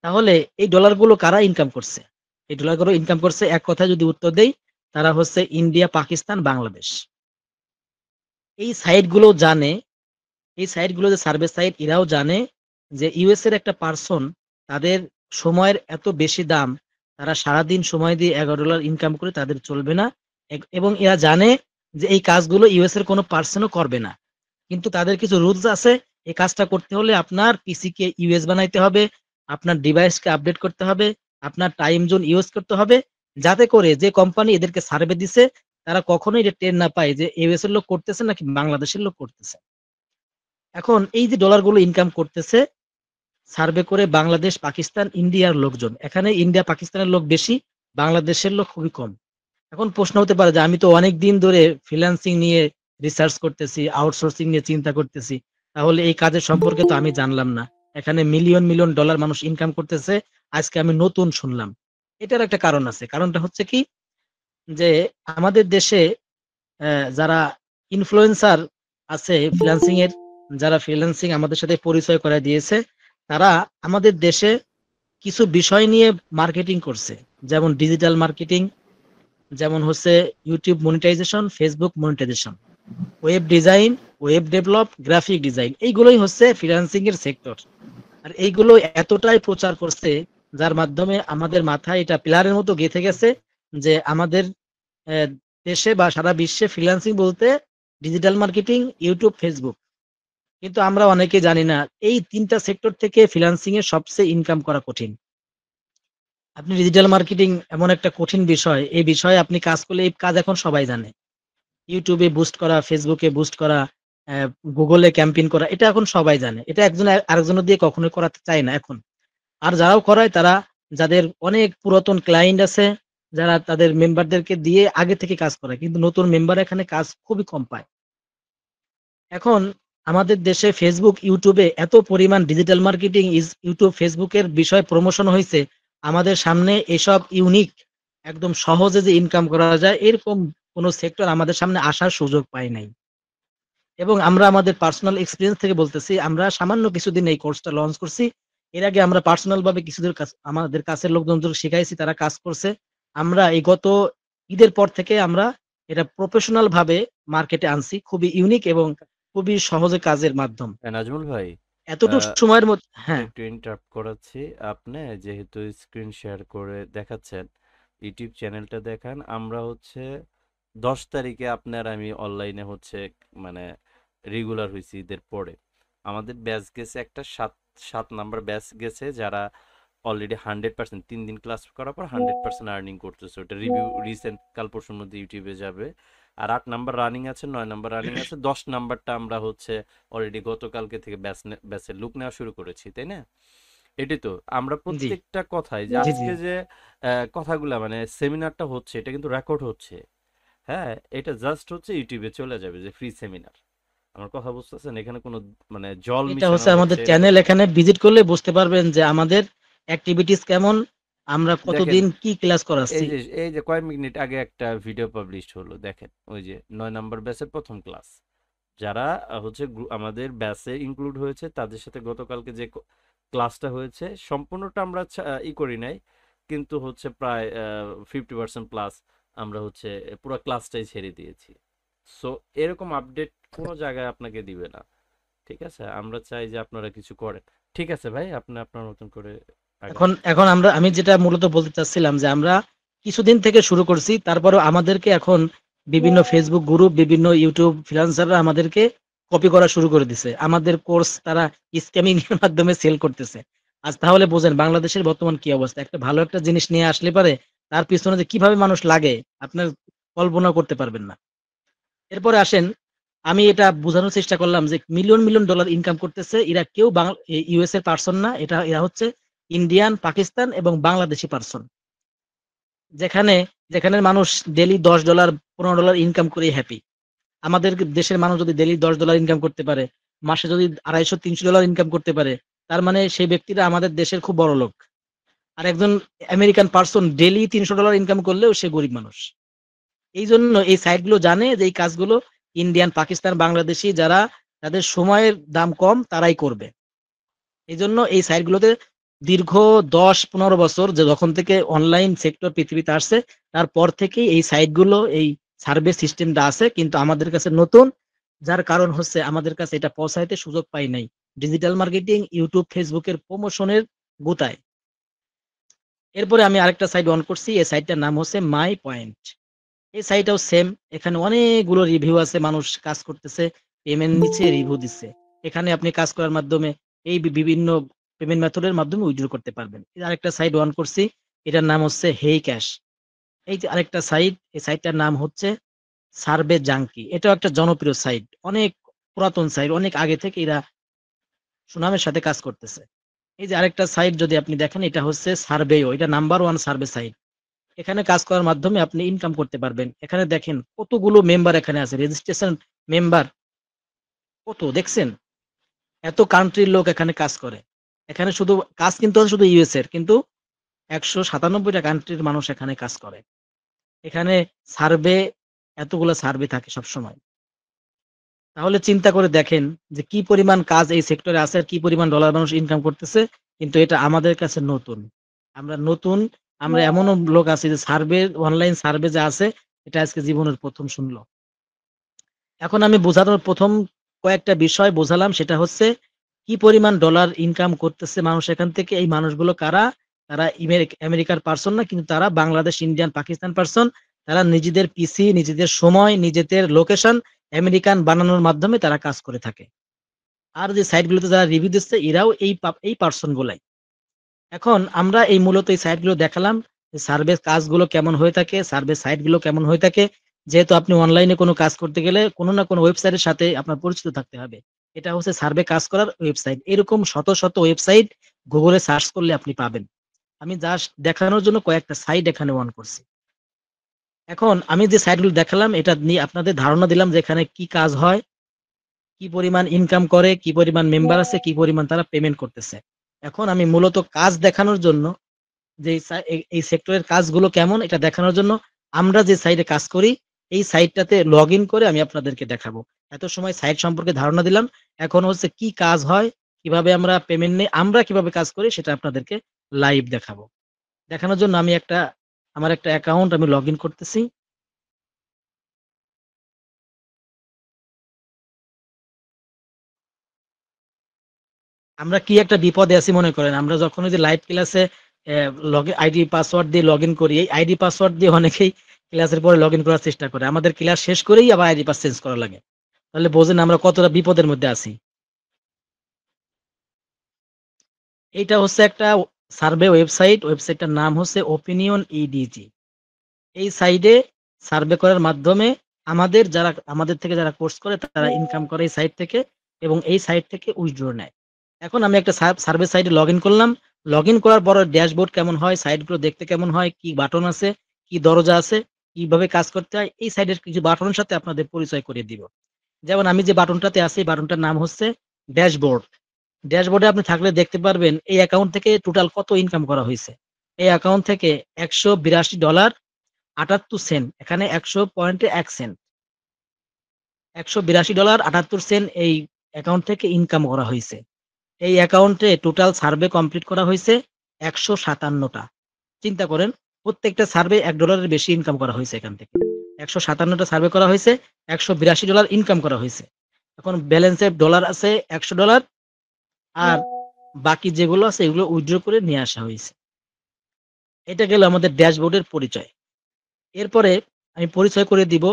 তাহলে এই ডলারগুলো কারা ইনকাম করছে? এই ডলারগুলো ইনকাম করছে এক কথায় যদি উত্তর দেই, তারা হচ্ছে ইন্ডিয়া, পাকিস্তান, বাংলাদেশ। এই সাইটগুলো জানে, এই সাইটগুলো যে সার্ভে সাইট এরাও জানে যে ইউএস এর একটা পার্সন তাদের সময়ের এত বেশি দাম, তারা সারাদিন সময় দিয়ে $11 ইনকাম করে তাদের চলবে না। এবং এরা জানে যে এই কাজগুলো ইউএস এর কোনো পার্সনও করবে না। কিন্তু তাদের কিছু রুলস আছে। এই কাজটা করতে হলে আপনার পিসি কে ইউএস বানাইতে হবে, আপনার ডিভাইসকে আপডেট করতে হবে, আপনার টাইম জোন ইউজ করতে হবে, যাতে করে যে কোম্পানি এদেরকে সার্ভে দিছে তারা কখনোই এটা টের না পায় যে ইউএস এর লোক করতেছে নাকি বাংলাদেশের লোক করতেছে। এখন এই যে ডলারগুলো ইনকাম করতেছে সার্ভে করে বাংলাদেশ, পাকিস্তান, ইন্ডিয়ার লোকজন। এখানে ইন্ডিয়া, পাকিস্তানের লোক বেশি, বাংলাদেশের লোক খুবই কম। এখন প্রশ্ন হতে পারে যে আমি তো অনেক দিন ধরে ফ্রিল্যান্সিং নিয়ে রিসার্চ করতেছি, আউটসোর্সিং নিয়ে চিন্তা করতেছি, তাহলে এই কাজের সম্পর্কে তো আমি জানলাম না। এখানে মিলিয়ন মিলিয়ন ডলার মানুষ ইনকাম করতেছে, আজকে আমি নতুন শুনলাম। এটার একটা কারণ আছে। কারণটা হচ্ছে কি যে আমাদের দেশে যারা ইনফ্লুয়েন্সার আছে ফ্রিল্যান্সিং এর, যারা ফ্রিল্যান্সিং আমাদের সাথে পরিচয় করে দিয়েছে, তারা আমাদের দেশে কিছু বিষয় নিয়ে মার্কেটিং করছে, যেমন ডিজিটাল মার্কেটিং, যেমন হচ্ছে YouTube monetisation, Facebook monetisation, web design, web develop, graphic design, এইগুলোই হচ্ছে ফ্রিল্যান্সিং এর সেক্টর। আর এইগুলো এতটাই প্রচার করছে, যার মাধ্যমে আমাদের মাথায় এটা পিলারের মতো গেঁথে গেছে যে আমাদের আহ, দেশে বা সারা বিশ্বে ফ্রিল্যান্সিং বলতে ডিজিটাল মার্কেটিং, ইউটিউব, ফেসবুক। কিন্তু আমরা অনেকে জানি না এই তিনটা সেক্টর থেকে ফ্রিল্যান্সিং এর সবচেয়ে ইনকাম করা কঠিন। আপনি ডিজিটাল মার্কেটিং এমন একটা কঠিন বিষয়, এই বিষয়ে আপনি কাজ করলে এই কাজ এখন সবাই জানে। ইউটিউবে বুস্ট করা, ফেসবুকে বুস্ট করা, গুগলে ক্যাম্পেইন করা, এটা এখন সবাই জানে। এটা একজন আরেকজনের দিয়ে কখনোই করাতে চায় না এখন। আর যারাও করায় তারা, যাদের অনেক পুরাতন ক্লায়েন্ট আছে, যারা তাদের মেম্বারদেরকে দিয়ে আগে থেকে কাজ করে, কিন্তু নতুন মেম্বার এখানে কাজ খুবই কম পায়। এখন আমাদের দেশে ফেসবুক, ইউটিউবে এত পরিমাণ ডিজিটাল মার্কেটিং, ইউটিউব, ফেসবুকের বিষয় প্রমোশন হয়েছে, আমাদের সামনে এসব ইউনিক, একদম সহজে যে ইনকাম করা যায় এরকম কোন সেক্টর আমাদের সামনে আসার সুযোগ পাই নাই। এবং আমরা আমাদের পার্সোনাল এক্সপিরিয়েন্স থেকে বলতেছি, আমরা সামান্য কিছুদিন এই কোর্সটা লঞ্চ করছি। এর আগে আমরা পার্সোনাল ভাবে কিছুদের কাছে, আমাদের কাছের লোকজনদের শিখাইছি, তারা কাজ করছে। আমরা এই গত ঈদের পর থেকে আমরা এটা প্রফেশনাল ভাবে মার্কেটে আনছি, খুবই ইউনিক এবং খুবই সহজে কাজের মাধ্যম। নাজমুল ভাই, এতটুকু আহ, সময়ের মধ্যে, হ্যাঁ। একটু ইন্টারাপ্ট করাচ্ছি। আপনি যেহেতু স্ক্রিন শেয়ার করে দেখাচ্ছেন, ইউটিউব চ্যানেলটা দেখান। আমরা হচ্ছে 10 তারিখে আপনার আমি অনলাইনে হচ্ছে মানে রেগুলার হয়েছি ঈদের পরে। আমাদের ব্যাচ গেছে একটা 7 নাম্বার ব্যাচ গেছে, যারা অলরেডি 100% 3 দিন ক্লাস করার পর 100% আর্নিং করতেছে। ওটা রিভিউ রিসেন্ট কাল পরশুর মধ্যে ইউটিউবে যাবে। আর 8 নাম্বার রানিং আছে, 9 নাম্বার রানিং আছে, 10 নাম্বারটা আমরা হচ্ছে অলরেডি গতকালকে থেকে ব্যাচের লুক নেওয়া শুরু করেছি, তাই না? এটাই তো আমরা জি, প্রত্যেকটা কথাই যে জি, জি। আজকে যে কথাগুলা মানে সেমিনারটা হচ্ছে, এটা কিন্তু রেকর্ড হচ্ছে। হ্যাঁ, এটা জাস্ট হচ্ছে ইউটিউবে চলে যাবে যে ফ্রি সেমিনার। আমার কথা বুঝতেছেন? এখানে কোনো মানে জল এটা মিশানো হচ্ছে আমাদের হচ্ছে এরকম চ্যানেল, না। এখানে ভিজিট করলে বুঝতে পারবেন যে আমাদের অ্যাক্টিভিটিস কেমন, আমরা দেখেন, কতদিন কি ক্লাস করাচ্ছি। এই যে কয়েক মিনিট আগে একটা ভিডিও পাবলিশ হলো, দেখেন ওই যে 9 নাম্বার ব্যাচের প্রথম ক্লাস। যারা হচ্ছে আমাদের ব্যাচে ইনক্লুড হয়েছে, তাদের সাথে গতকালকে যে ক্লাসটা হয়েছে সম্পূর্ণটা আমরা ই করি নাই, কিন্তু হচ্ছে প্রায় 50% প্লাস আমরা হচ্ছে পুরো ক্লাসটাই ছেড়ে দিয়েছি। সো এরকম আপডেট কোনো জায়গায় আপনাকে দিবে না। ঠিক আছে, আমরা চাই যে আপনারা কিছু করেন। ঠিক আছে ভাই, আপনি আপনার মতন করে আগান। এখন এখন আমি যেটা মূলত বলতে চাচ্ছিলাম যে আমরা কিছুদিন থেকে শুরু করছি, তারপরে আমাদেরকে এখন বিভিন্ন ফেসবুক গ্রুপ, বিভিন্ন ইউটিউব ফ্রিল্যান্সাররা আমাদেরকে কপি করা শুরু করে দিছে, আমাদের কোর্স তারা স্ক্যামিং এর মাধ্যমে সেল করতেছে। আজ তাহলে বোঝেন বাংলাদেশের বর্তমান কি অবস্থা। একটা ভালো একটা জিনিস নিয়ে আসলে পারে তার পিছনে যে কিভাবে মানুষ লাগে আপনার কল্পনা করতে পারবেন না। এরপরে আসেন, আমি এটা বোঝানোর চেষ্টা করলাম যে মিলিয়ন মিলিয়ন ডলার ইনকাম করতেছে এরা, কেউ ইউএস এর পার্সন না, এরা হচ্ছে ইন্ডিয়ান, পাকিস্তান এবং বাংলাদেশি পার্সন। যেখানে যেখানে মানুষ ডেলি $10, $15 ইনকাম করে হ্যাপি। আমাদের দেশের মানুষ যদি ডেলি $10 ইনকাম করতে পারে, মাসে যদি $250-300 ইনকাম করতে পারে, তার মানে সেই ব্যক্তিরা আমাদের দেশের খুব বড় লোক। আর একজন আমেরিকান পার্সন ডেলি $300 ইনকাম করলেও সে গরিব মানুষ। এই জন্য এই সাইটগুলো জানে যে এই কাজগুলো ইন্ডিয়ান, পাকিস্তান, বাংলাদেশি যারা, তাদের সময়ের দাম কম, তারাই করবে। এই জন্য এই সাইটগুলোতে দীর্ঘ 10-15 বছর, যে যখন থেকে অনলাইন সেক্টর পৃথিবীতে আসছে, তারপর থেকেই এই সাইটগুলো, এই সার্ভে সিস্টেমটা আছে, কিন্তু আমাদের কাছে নতুন। যার কারণ হচ্ছে আমাদের কাছে এটা পৌঁছাইতে সুযোগ পাই নাই ডিজিটাল মার্কেটিং, ইউটিউব, ফেসবুকের প্রমোশনের গুতায়। এরপরে আমি আরেকটা সাইট অন করছি, এই সাইটটার নাম হচ্ছে মাই পয়েন্ট। এই সাইটটাও সেম, এখানে অনেকগুলো রিভিউ আছে, মানুষ কাজ করতেছে, পেমেন্ট নিচ্ছে, রিভিউ দিচ্ছে। এখানে আপনি কাজ করার মাধ্যমে এই বিভিন্ন পেমেন্ট মেথডের মাধ্যমে উইথড্র করতে পারবেন। এই আরেকটা সাইট অন করছি, এটার নাম হচ্ছে হেই ক্যাশ। এই যে আরেকটা সাইট, এই সাইটটার নাম হচ্ছে সার্ভে জাঙ্কি। এটাও একটা জনপ্রিয় সাইট, অনেক পুরাতন সাইট, অনেক আগে থেকে এরা সুনামের সাথে কাজ করতেছে। এই যে আরেকটা সাইট যদি আপনি দেখেন, এটা হচ্ছে সার্ভেও, এটা নাম্বার 1 সার্ভে সাইট। এখানে কাজ করার মাধ্যমে আপনি ইনকাম করতে পারবেন। এখানে দেখেন কতগুলো মেম্বার এখানে আছে, রেজিস্ট্রেশন মেম্বার কত দেখছেন, এত কান্ট্রির লোক এখানে কাজ করে। এখানে শুধু কাজ কিন্তু আছে শুধু ইউএস এর, কিন্তু 197টা কান্ট্রির মানুষ এখানে কাজ করে। এখানে সার্ভে, এতগুলো সার্ভে থাকে সবসময়। তাহলে চিন্তা করে দেখেন যে কি পরিমাণ কাজ এই সেক্টরে আছে, আর কি পরিমাণ ডলার মানুষ ইনকাম করতেছে। কিন্তু এটা আমাদের কাছে নতুন, আমরা নতুন, আমরা এমনও লোক আছে যে সার্ভে, অনলাইন সার্ভে যে আছে, এটা আজকে জীবনের প্রথম শুনলো। এখন আমি বোঝানোর প্রথম কয়েকটা বিষয় বোঝালাম, সেটা হচ্ছে কি পরিমাণ ডলার ইনকাম করতেছে মানুষ এখান থেকে। এই মানুষগুলো কারা? তারা আমেরিকার পার্সন না, কিন্তু তারা বাংলাদেশ, ইন্ডিয়ান, পাকিস্তান পার্সন। তারা নিজেদের পিসি, নিজেদের সময়, নিজেদের লোকেশন আমেরিকান বানানোর মাধ্যমে তারা কাজ করে থাকে। আর যে সাইটগুলোতে যারা রিভিউ দিচ্ছে, এরাও এই পার্সন গুলাই। এখন আমরা এই মূলত এই সাইটগুলো দেখালাম যে সার্ভে কাজগুলো কেমন হয়ে থাকে, সার্ভে সাইটগুলো কেমন হয়ে থাকে। যেহেতু আপনি অনলাইনে কোনো কাজ করতে গেলে কোনো না কোনো ওয়েবসাইটের সাথে আপনার পরিচিত থাকতে হবে। এটা হচ্ছে সার্ভে কাজ করার ওয়েবসাইট। এরকম শত শত ওয়েবসাইট গুগলে সার্চ করলে আপনি পাবেন। আমি জাস্ট দেখানোর জন্য কয়েকটা সাইট এখানে অন করছি। এখন আমি যে সাইটগুলো দেখালাম, এটা নিয়ে আপনাদের ধারণা দিলাম যে এখানে কি কাজ হয়, কি পরিমাণ ইনকাম করে, কি পরিমাণ মেম্বার আছে, কি পরিমাণ তারা পেমেন্ট করতেছে। এখন আমি মূলত কাজ দেখানোর জন্য, যে এই সেক্টরের কাজগুলো কেমন এটা দেখানোর জন্য আমরা যে সাইটে কাজ করি, এই সাইটটাতে লগ ইন করে আমি আপনাদেরকে দেখাবো। এত সময় সাইট সম্পর্কে ধারণা দিলাম, এখন হচ্ছে কি কাজ হয়, কিভাবে আমরা পেমেন্ট নেই, আমরা কিভাবে কাজ করি সেটা আপনাদেরকে লাইভ দেখাবো। দেখানোর জন্য আমি আমার একটা অ্যাকাউন্ট আমি লগ ইন করতেছি। আমরা কি একটা বিপদে আছি মনে করেন, আমরা যখন ওই যে লাইভ ক্লাসে আইডি পাসওয়ার্ড দিয়ে লগ ইন করি, এই আইডি পাসওয়ার্ড দিয়ে অনেকেই ক্লাসের পরে লগ ইন করার চেষ্টা করে, আমাদের ক্লাস শেষ করেই আবার আইডি পাস চেঞ্জ করা লাগে। তাহলে বোঝেন আমরা কতটা বিপদের মধ্যে আছি। এইটা হচ্ছে একটা সার্ভে ওয়েবসাইট, ওয়েবসাইটটার নাম হচ্ছে ওপিনিয়ন ইডিজি। এই সাইডে সার্ভে করার মাধ্যমে আমাদের থেকে যারা কোর্স করে তারা ইনকাম করে এই সাইট থেকে, এবং এই সাইট থেকে উইথড্র নেয়। এখন আমি একটা সার্ভে সাইটে লগ ইন করলাম। লগ ইন করার পর ড্যাশবোর্ড কেমন হয়, সাইটগুলো দেখতে কেমন হয়, কি বাটন আছে, কি দরজা আছে, কিভাবে কাজ করতে হয়, এই সাইটের কিছু বাটনের সাথে আপনাদের পরিচয় করিয়ে দিব। যেমন আমি যে বাটনটাতে আছি, এই বাটনটার নাম হচ্ছে ড্যাশবোর্ড। ড্যাশবোর্ডে আপনি থাকলে দেখতে পারবেন এই অ্যাকাউন্ট থেকে টোটাল কত ইনকাম করা হয়েছে। এই অ্যাকাউন্ট থেকে $182.78, এখানে 100.1 সেন্ট, $182.78 এই অ্যাকাউন্ট থেকে ইনকাম করা হয়েছে। এই অ্যাকাউন্টে টোটাল সার্ভে কমপ্লিট করা হয়েছে 157টা। চিন্তা করেন, প্রত্যেকটা সার্ভে $1 বেশি ইনকাম করা হয়েছে এখান থেকে। 157টা সার্ভে করা হয়েছে, $182 ইনকাম করা হয়েছে। এখন ব্যালেন্সে ডলার আছে $100, আর বাকি যেগুলো আছে এগুলো উইথড্র করে নিয়ে আসা হয়েছে। এটা গেল আমাদের ড্যাশবোর্ডের পরিচয়। এরপরে আমি পরিচয় করে দিব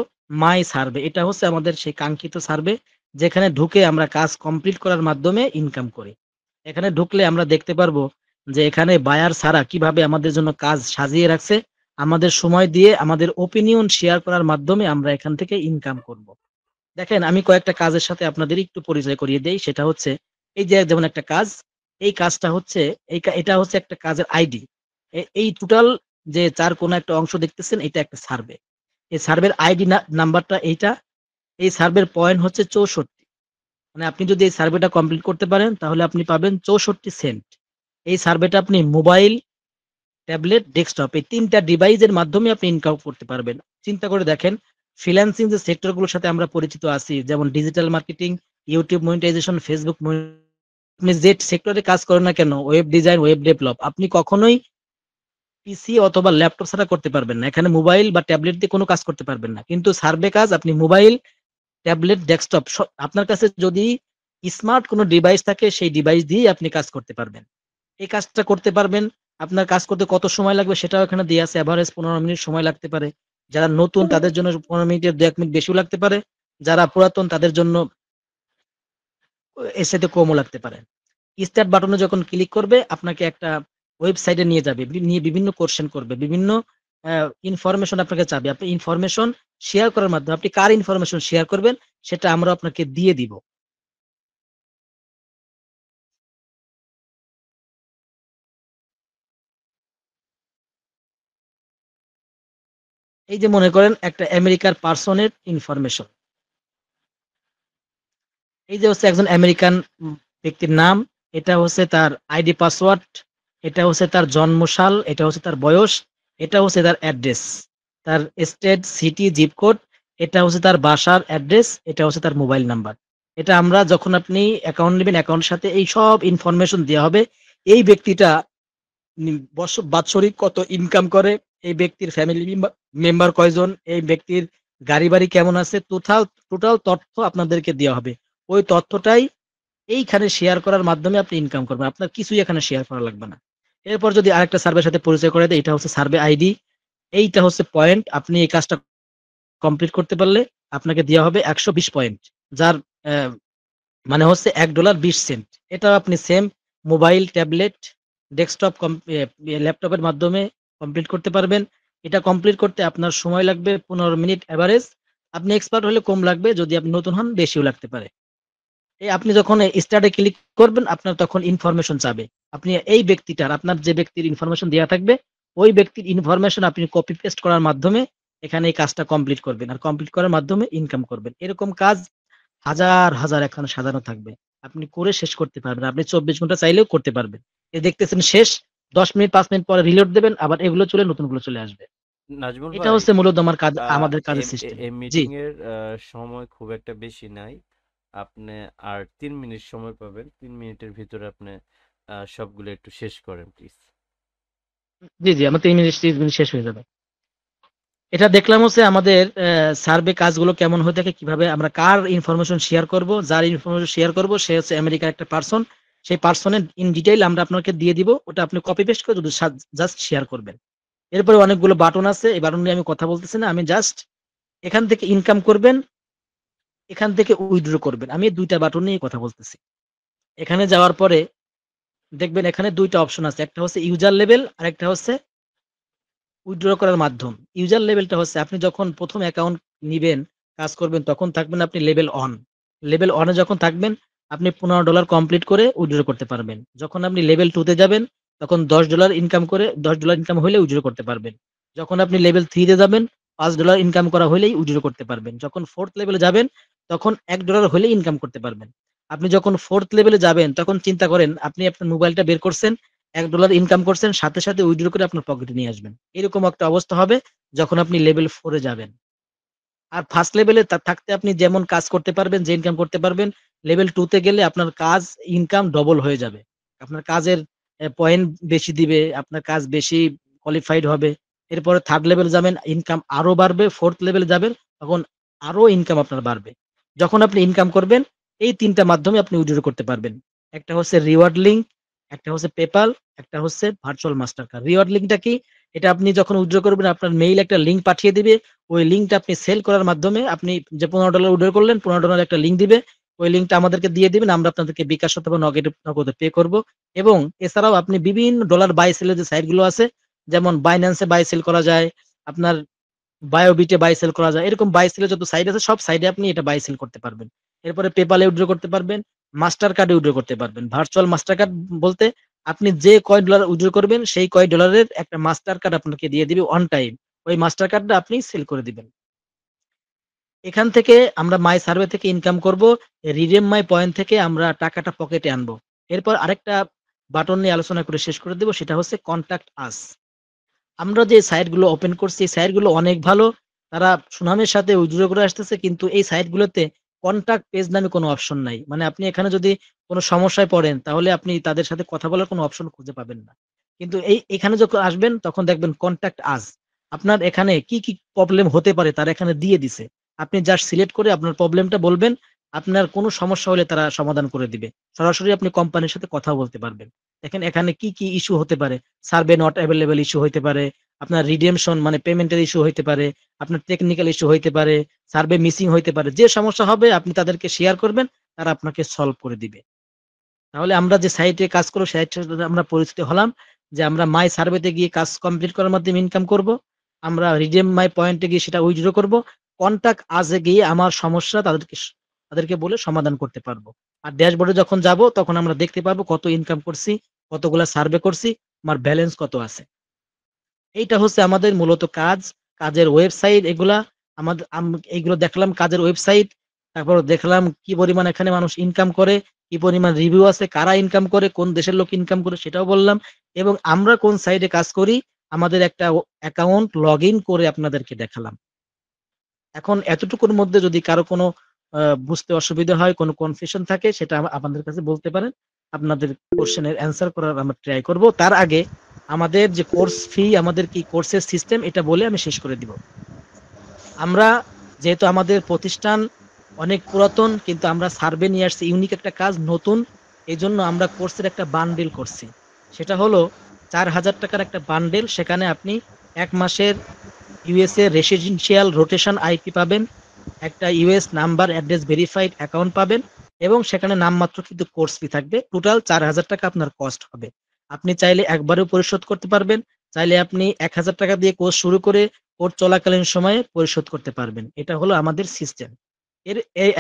মাই সার্ভে। এটা হচ্ছে আমাদের সেই কাঙ্ক্ষিত সার্ভে, যেখানে ঢুকে আমরা কাজ কমপ্লিট করার মাধ্যমে ইনকাম করি। এখানে ঢুকলে আমরা দেখতে পারবো যে এখানে বায়ার ছাড়া কিভাবে আমাদের জন্য কাজ সাজিয়ে রাখছে, আমাদের সময় দিয়ে আমাদের ওপিনিয়ন শেয়ার করার মাধ্যমে আমরা এখান থেকে ইনকাম করব। দেখেন, আমি কয়েকটা কাজের সাথে আপনাদের একটু পরিচয় করিয়ে দেই। সেটা হচ্ছে এই যে যেমন একটা কাজ, এই কাজটা হচ্ছে এটা হচ্ছে একটা কাজের আইডি। এই টোটাল যে চার কোন একটা অংশ দেখতেছেন, এটা একটা সার্ভে। এই সার্ভের আইডি নাম্বারটা এইটা। এই সার্ভের পয়েন্ট হচ্ছে 64। মানে আপনি যদি এই সার্ভেটা কমপ্লিট করতে পারেন তাহলে আপনি পাবেন 64 সেন্ট। এই সার্ভেটা আপনি মোবাইল, ট্যাবলেট, ডেস্কটপ এই 3টা ডিভাইসের মাধ্যমে আপনি ইনকাম করতে পারবেন। চিন্তা করে দেখেন, ফ্রিল্যান্সিং যে সেক্টরগুলোর সাথে আমরা পরিচিত আছি, যেমন digital marketing, YouTube monetisation, Facebook, আপনি যে সেক্টরে কাজ করেন না কেন, ওয়েব ডিজাইন, ওয়েব ডেভেলপ, আপনি কখনোই পিসি অথবা ল্যাপটপ ছাড়া করতে পারবেন না। এখানে মোবাইল বা ট্যাবলেট দিয়ে কোনো কাজ করতে পারবেন না। কিন্তু সার্ভে কাজ আপনি মোবাইল, ট্যাবলেট, ডেস্কটপ, আপনার কাছে যদি স্মার্ট কোনো ডিভাইস থাকে, সেই ডিভাইস দিয়েই আপনি কাজ করতে পারবেন। এই কাজটা করতে পারবেন। আপনার কাজ করতে কত সময় লাগবে সেটাও এখানে দেয়া আছে। এভারেজ 15 মিনিট সময় লাগতে পারে। যারা নতুন তাদের জন্য 15 মিনিটের 2-1 মিনিট বেশিও লাগতে পারে। যারা পুরাতন তাদের জন্য এর চাইতে কমও লাগতে পারে। স্টার্ট বাটনে যখন ক্লিক করবে আপনাকে একটা ওয়েবসাইটে নিয়ে যাবে। নিয়ে বিভিন্ন কোয়েশ্চেন করবে। বিভিন্ন ইনফরমেশন আপনাকে চাবে। আপনি ইনফরমেশন শেয়ার করার মাধ্যমে আপনি কার ইনফরমেশন শেয়ার করবেন সেটা আমরা আপনাকে দিয়ে দিব। এই যে মনে করেন একটা আমেরিকার পারসনের ইনফরমেশন। এই যে হচ্ছে একজন আমেরিকান ব্যক্তির নাম, এটা হচ্ছে তার আইডি পাসওয়ার্ড, এটা হচ্ছে তার জন্মসাল, এটা হচ্ছে তার বয়স, এটা হচ্ছে তার অ্যাড্রেস, তার স্টেট, সিটি, জিপ কোড, এটা হচ্ছে তার বাসার অ্যাড্রেস, এটা হচ্ছে তার মোবাইল নাম্বার। এটা আমরা যখন আপনি অ্যাকাউন্ট নেবেন, অ্যাকাউন্টের সাথে এই সব ইনফরমেশন দেওয়া হবে। এই ব্যক্তিটা বাৎসরিক কত ইনকাম করে, এই ব্যক্তির ফ্যামিলি মেম্বার কয়জন, এই ব্যক্তির গাড়ি বাড়ি কেমন আছে, টোটাল টোটাল তথ্য আপনাদেরকে দেওয়া হবে। ওই তথ্যটাই এইখানে শেয়ার করার মাধ্যমে আপনি ইনকাম করবেন, আপনার কিছুই এখানে শেয়ার করা লাগবে না। এরপর যদি আরেকটা সার্ভের সাথে পরিচয় করে দেয়, এটা হচ্ছে সার্ভে আইডি, এইটা হচ্ছে পয়েন্ট। আপনি এই কাজটা কমপ্লিট করতে পারলে আপনাকে দেওয়া হবে 120 পয়েন্ট, যার আহ, মানে হচ্ছে $1.20। এটা আপনি সেম মোবাইল, ট্যাবলেট, ডেস্কটপ, ল্যাপটপের মাধ্যমে কমপ্লিট করতে পারবেন। এটা কমপ্লিট করতে আপনার সময় লাগবে 15 মিনিট এভারেজ। আপনি এক্সপার্ট হলে কম লাগবে, যদি আপনি নতুন হন বেশিও লাগতে পারে। এই আপনি যখন স্টার্টে ক্লিক করবেন, আপনার তখন ইনফরমেশন চাবে। আপনি এই ব্যক্তিটার, আপনার যে ব্যক্তির ইনফরমেশন দেওয়া থাকবে, ওই ব্যক্তির ইনফরমেশন আপনি কপি পেস্ট করার মাধ্যমে এখানে এই কাজটা কমপ্লিট করবেন, আর কমপ্লিট করার মাধ্যমে ইনকাম করবেন। এরকম কাজ হাজার হাজার এখানে সাজানো থাকবে, আপনি করে শেষ করতে পারবেন। আপনি 24 ঘন্টা চাইলেও করতে পারবেন। এই দেখতেছেন শেষ, 10 মিনিট 5 মিনিট পরে রিলোড দেবেন, আবার এগুলো চলে নতুনগুলো চলে আসবে। নাজমুল এটা ভাই, হচ্ছে মূলত আমার কাজ, আমাদের কাজের সিস্টেম। এই জি, মিটিং এর সময় খুব একটা বেশি নাই। আপনি আর 3 মিনিট সময় পাবেন। 3 মিনিটের ভিতরে আপনি সবগুলো একটু শেষ করেন প্লিজ। জি, জি, আমার 3 মিনিট শেষ হয়ে যাবে। এটা দেখলাম হচ্ছে আমাদের সার্ভে কাজগুলো কেমন হয়ে থাকে, কিভাবে আমরা কার ইনফরমেশন শেয়ার করব। যার ইনফরমেশন শেয়ার করব সে হচ্ছে আমেরিকার একটা পার্সন। সেই পার্সনের ইন ডিটেইল আমরা আপনাকে দিয়ে দিব, ওটা আপনি কপি পেস্ট করে শুধু জাস্ট শেয়ার করবেন। এরপরে অনেকগুলো বাটন আছে, এই বাটন নিয়ে আমি কথা বলতেছি না, আমি জাস্ট এখান থেকে ইনকাম করবেন, এখান থেকে উইথড্র করবেন, আমি এই দুইটা বাটন নিয়ে কথা বলতেছি। এখানে যাওয়ার পরে দেখবেন এখানে দুইটা অপশন আছে, একটা হচ্ছে ইউজার লেভেল আর একটা হচ্ছে উইথড্র করার মাধ্যম। ইউজার লেভেলটা হচ্ছে আপনি যখন প্রথম অ্যাকাউন্ট নিবেন, কাজ করবেন, তখন থাকবেন আপনি লেভেল অন। লেভেল অনে যখন থাকবেন, আপনি $15 কমপ্লিট করে উইথড্র করতে পারবেন। যখন আপনি লেভেল 2 তে যাবেন, তখন $10 ইনকাম করে, $10 ইনকাম হলে উইথড্র করতে পারবেন। যখন আপনি লেভেল 3 তে যাবেন, $5 ইনকাম করা হলেই উইথড্র করতে পারবেন। যখন 4th লেভেলে যাবেন, তখন $1 হলেই ইনকাম করতে পারবেন। আপনি যখন 4th লেভেলে যাবেন, তখন চিন্তা করেন আপনি আপনার মোবাইলটা বের করছেন, $1 ইনকাম করছেন, সাথে সাথে উইথড্র করে আপনার পকেটে নিয়ে আসবেন। এরকম একটা অবস্থা হবে যখন আপনি লেভেল 4 এ যাবেন। আর ফার্স্ট লেভেলে থাকতে আপনি যেমন কাজ করতে পারবেন, যে ইনকাম করতে পারবেন, লেভেল 2 তে গেলে আপনার কাজ, ইনকাম ডবল হয়ে যাবে। আপনার কাজের পয়েন্ট বেশি দিবে, আপনার কাজ বেশি কোয়ালিফাইড হবে। এরপরে থার্ড লেভেল যাবেন, ইনকাম আরো বাড়বে। 4th লেভেলে যাবেন, তখন আরো ইনকাম আপনার বাড়বে। যখন আপনি ইনকাম করবেন, এই ৩টা মাধ্যমে আপনি উইথড্র করতে পারবেন। একটা হচ্ছে রিওয়ার্ড লিংক, একটা হচ্ছে পেপাল, একটা হচ্ছে ভার্চুয়াল মাস্টার কার্ড। রিওয়ার্ড লিংকটা কি? এটা আপনি যখন উইথড্র করবেন, আপনার মেইল একটা লিংক পাঠিয়ে দিবে। ওই লিঙ্কটা আপনি সেল করার মাধ্যমে, আপনি যে $15 অর্ডার করলেন, $15 একটা লিঙ্ক দিবে। ওই লিঙ্কটা আমাদেরকে দিয়ে দিবেন, আমরা আপনাদেরকে বিকাশ অথবা নগদে পে করব। এবং এছাড়াও আপনি বিভিন্ন ডলার বাই সেলের যে সাইট গুলো আছে, যেমন বাইন্যান্সে বাই সেল করা যায়, আপনার বায়োবিটে বাই সেল করা যায়, এরকম বাই সেলের যত সাইট আছে সব সাইডে আপনি এটা বাই সেল করতে পারবেন। এরপরে পেপালে উইথড্র করতে পারবেন, মাস্টার কার্ডে উইথড্র করতে পারবেন। ভার্চুয়াল মাস্টার কার্ড বলতে আপনি যে কয় ডলার উইথড্র করবেন, সেই কয় ডলারের একটা মাস্টার কার্ড আপনাকে দিয়ে দিবে অন টাইম। ওই মাস্টার কার্ডটা আপনি সেল করে দিবেন। এখান থেকে আমরা মাই সার্ভে থেকে ইনকাম করব, রিডেম মাই পয়েন্ট থেকে আমরা টাকাটা পকেটে আনবো। এরপর আরেকটা বাটন নিয়ে আলোচনা করে শেষ করে দেব, সেটা হচ্ছে কন্টাক্ট আস। আমরা যে সাইটগুলো ওপেন করছি, এই সাইটগুলো অনেক ভালো, তারা সুনামের সাথে উইথড্র করে আসতেছে, কিন্তু এই সাইটগুলোতে কন্টাক্ট পেজ নামে কোনো অপশন নাই। মানে আপনি এখানে যদি কোনো সমস্যায় পড়েন, তাহলে আপনি তাদের সাথে কথা বলার কোনো অপশন খুঁজে পাবেন না। কিন্তু এখানে যখন আসবেন, তখন দেখবেন কন্টাক্ট আস। আপনার এখানে কি কি প্রবলেম হতে পারে তারা এখানে দিয়ে দিছে। আপনি জাস্ট সিলেক্ট করে আপনার প্রবলেমটা বলবেন, আপনার কোনো সমস্যা হলে তারা সমাধান করে দিবে। সরাসরি আপনি কোম্পানির সাথে কথা বলতে পারবেন। দেখেন এখানে কি কি ইস্যু হতে পারে। সার্ভে নট অ্যাভেলেবল ইস্যু হইতে পারে, আপনার রিডেমশন মানে পেমেন্টের ইস্যু হইতে পারে, আপনার টেকনিক্যাল ইস্যু হইতে পারে, সার্ভে মিসিং হইতে পারে। যে সমস্যা হবে আপনি তাদেরকে শেয়ার করবেন, তারা আপনাকে সলভ করে দিবে। তাহলে আমরা যে সাইটে কাজ করব, সাইটের সাথে আমরা পরিচিত হলাম, যে আমরা মাই সার্ভেতে গিয়ে কাজ কমপ্লিট করার মাধ্যমে ইনকাম করব, আমরা রিডেম মাই পয়েন্টে গিয়ে সেটা উইথড্র করব, কন্টাক্ট আজে গিয়ে আমার সমস্যা তাদেরকে বলে সমাধান করতে পারবো। আর ড্যাশবোর্ডে যখন যাব, তখন আমরা দেখতে পারবো কত ইনকাম করছি, কতগুলা সার্ভে করছি, আমার ব্যালেন্স কত আছে। এইটা হচ্ছে আমাদের মূলত কাজ, কাজের ওয়েবসাইট এগুলা। এইগুলো দেখলাম কাজের ওয়েবসাইট। তারপর দেখলাম কি পরিমাণ এখানে মানুষ ইনকাম করে, কি পরিমাণ রিভিউ আছে, কারা ইনকাম করে, কোন দেশের লোক ইনকাম করে সেটাও বললাম। এবং আমরা কোন সাইটে কাজ করি, আমাদের একটা অ্যাকাউন্ট লগ ইন করে আপনাদেরকে দেখালাম। এখন এতটুকুর মধ্যে যদি কারো কোনো বুঝতে অসুবিধা হয়, কোনো কনফিউশন থাকে, সেটা আমাদের কাছে বলতে পারেন। আপনাদের কোশ্চেনের অ্যান্সার করার আমরা ট্রাই করব। তার আগে আমাদের যে কোর্স ফি, আমাদের কি কোর্সের সিস্টেম, এটা বলে আমি শেষ করে দিব। আমরা যেহেতু আমাদের প্রতিষ্ঠান অনেক পুরাতন, কিন্তু আমরা সার্ভে নিয়ে আসছি ইউনিক একটা কাজ, নতুন। এই জন্য আমরা কোর্সের একটা বান্ডেল করছি। সেটা হলো 4,000 টাকার একটা বান্ডেল। সেখানে আপনি 1 মাসের ইউএসএ রেসিডেন্সিয়াল রোটেশন আইপি পাবেন, একটা US number address verified account পাবেন, এবং সেখানে নামমাত্র কিন্তু কোর্স ফি থাকবে। টোটাল 4,000 টাকা আপনার কস্ট হবে। আপনি চাইলে একবারেও পরিশোধ করতে পারবেন, চাইলে আপনি 1,000 টাকা দিয়ে কোর্স শুরু করে কোর্স চলাকালীন সময়ে পরিশোধ করতে পারবেন। এটা হলো আমাদের সিস্টেম।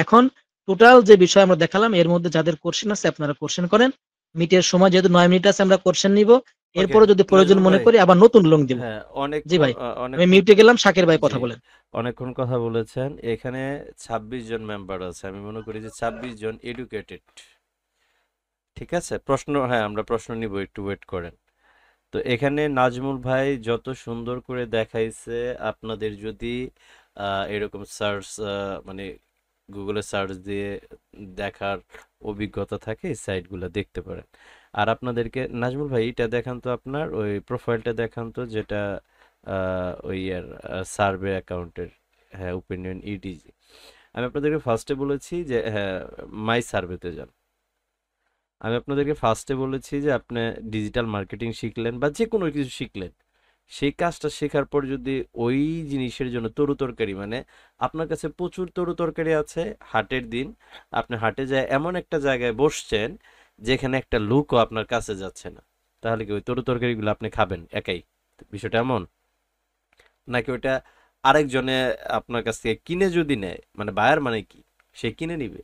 এখন টোটাল যে বিষয় আমরা দেখালাম, এর মধ্যে যাদের কোশ্চেন আছে আপনারা কোশ্চেন করেন। মিটের সময় যেহেতু 9 মিনিট আছে, আমরা কোশ্চেন নিব। ওকে এরপরে যদি প্রয়োজন নাজমুল মনে ভাই, করি আবার নতুন লং দিব। হ্যাঁ জি ভাই, আমি অনেকক্ষণ মিউটে গেলাম। শাকের ভাই জি কথা বলেন। অনেকক্ষণ কথা বলেছেন। এখানে 26 জন মেম্বার আছে, আমি মনে করি যে 26 জন এডুকেটেড। ঠিক আছে, প্রশ্ন, হ্যাঁ আমরা প্রশ্ন নিব, একটু ওয়েট করেন। তো এখানে নাজমুল ভাই যত সুন্দর করে দেখাইছে, আপনাদের যদি এরকম সার্চ, মানে গুগলে সার্চ দিয়ে দেখার অভিজ্ঞতা থাকে, এই সাইটগুলো দেখতে পারেন। আর আপনাদেরকে নাজমুল ভাই এটা দেখান তো, আপনার ওই প্রোফাইলটা দেখান তো, যেটা ওই ইয়ার সার্ভে অ্যাকাউন্টের, হ্যাঁ ওপিনিয়ন ইডিজি। আমি আপনাদেরকে ফার্স্টে বলেছি যে হ্যাঁ মাই সার্ভেতে যান। আমি আপনাদেরকে ফার্স্টে বলেছি যে আপনি ডিজিটাল মার্কেটিং শিখলেন বা যে কোনো কিছু শিখলেন, সেই কাজটা শেখার পর যদি ওই জিনিসের জন্য তরু তরকারি, মানে আপনার কাছে প্রচুর তরু তরকারি আছে, হাটের দিন আপনি হাটে যায় এমন একটা জায়গায় বসছেন যেখানে একটা লোকও আপনার কাছে যাচ্ছে না, তাহলে কি ওই তরু তরকারিগুলো আপনি খাবেন একাই? বিষয়টা এমন নাকি ওইটা আরেকজনে আপনার কাছ থেকে কিনে যদি নেয়, মানে বায়ার মানে কি, সে কিনে নিবে,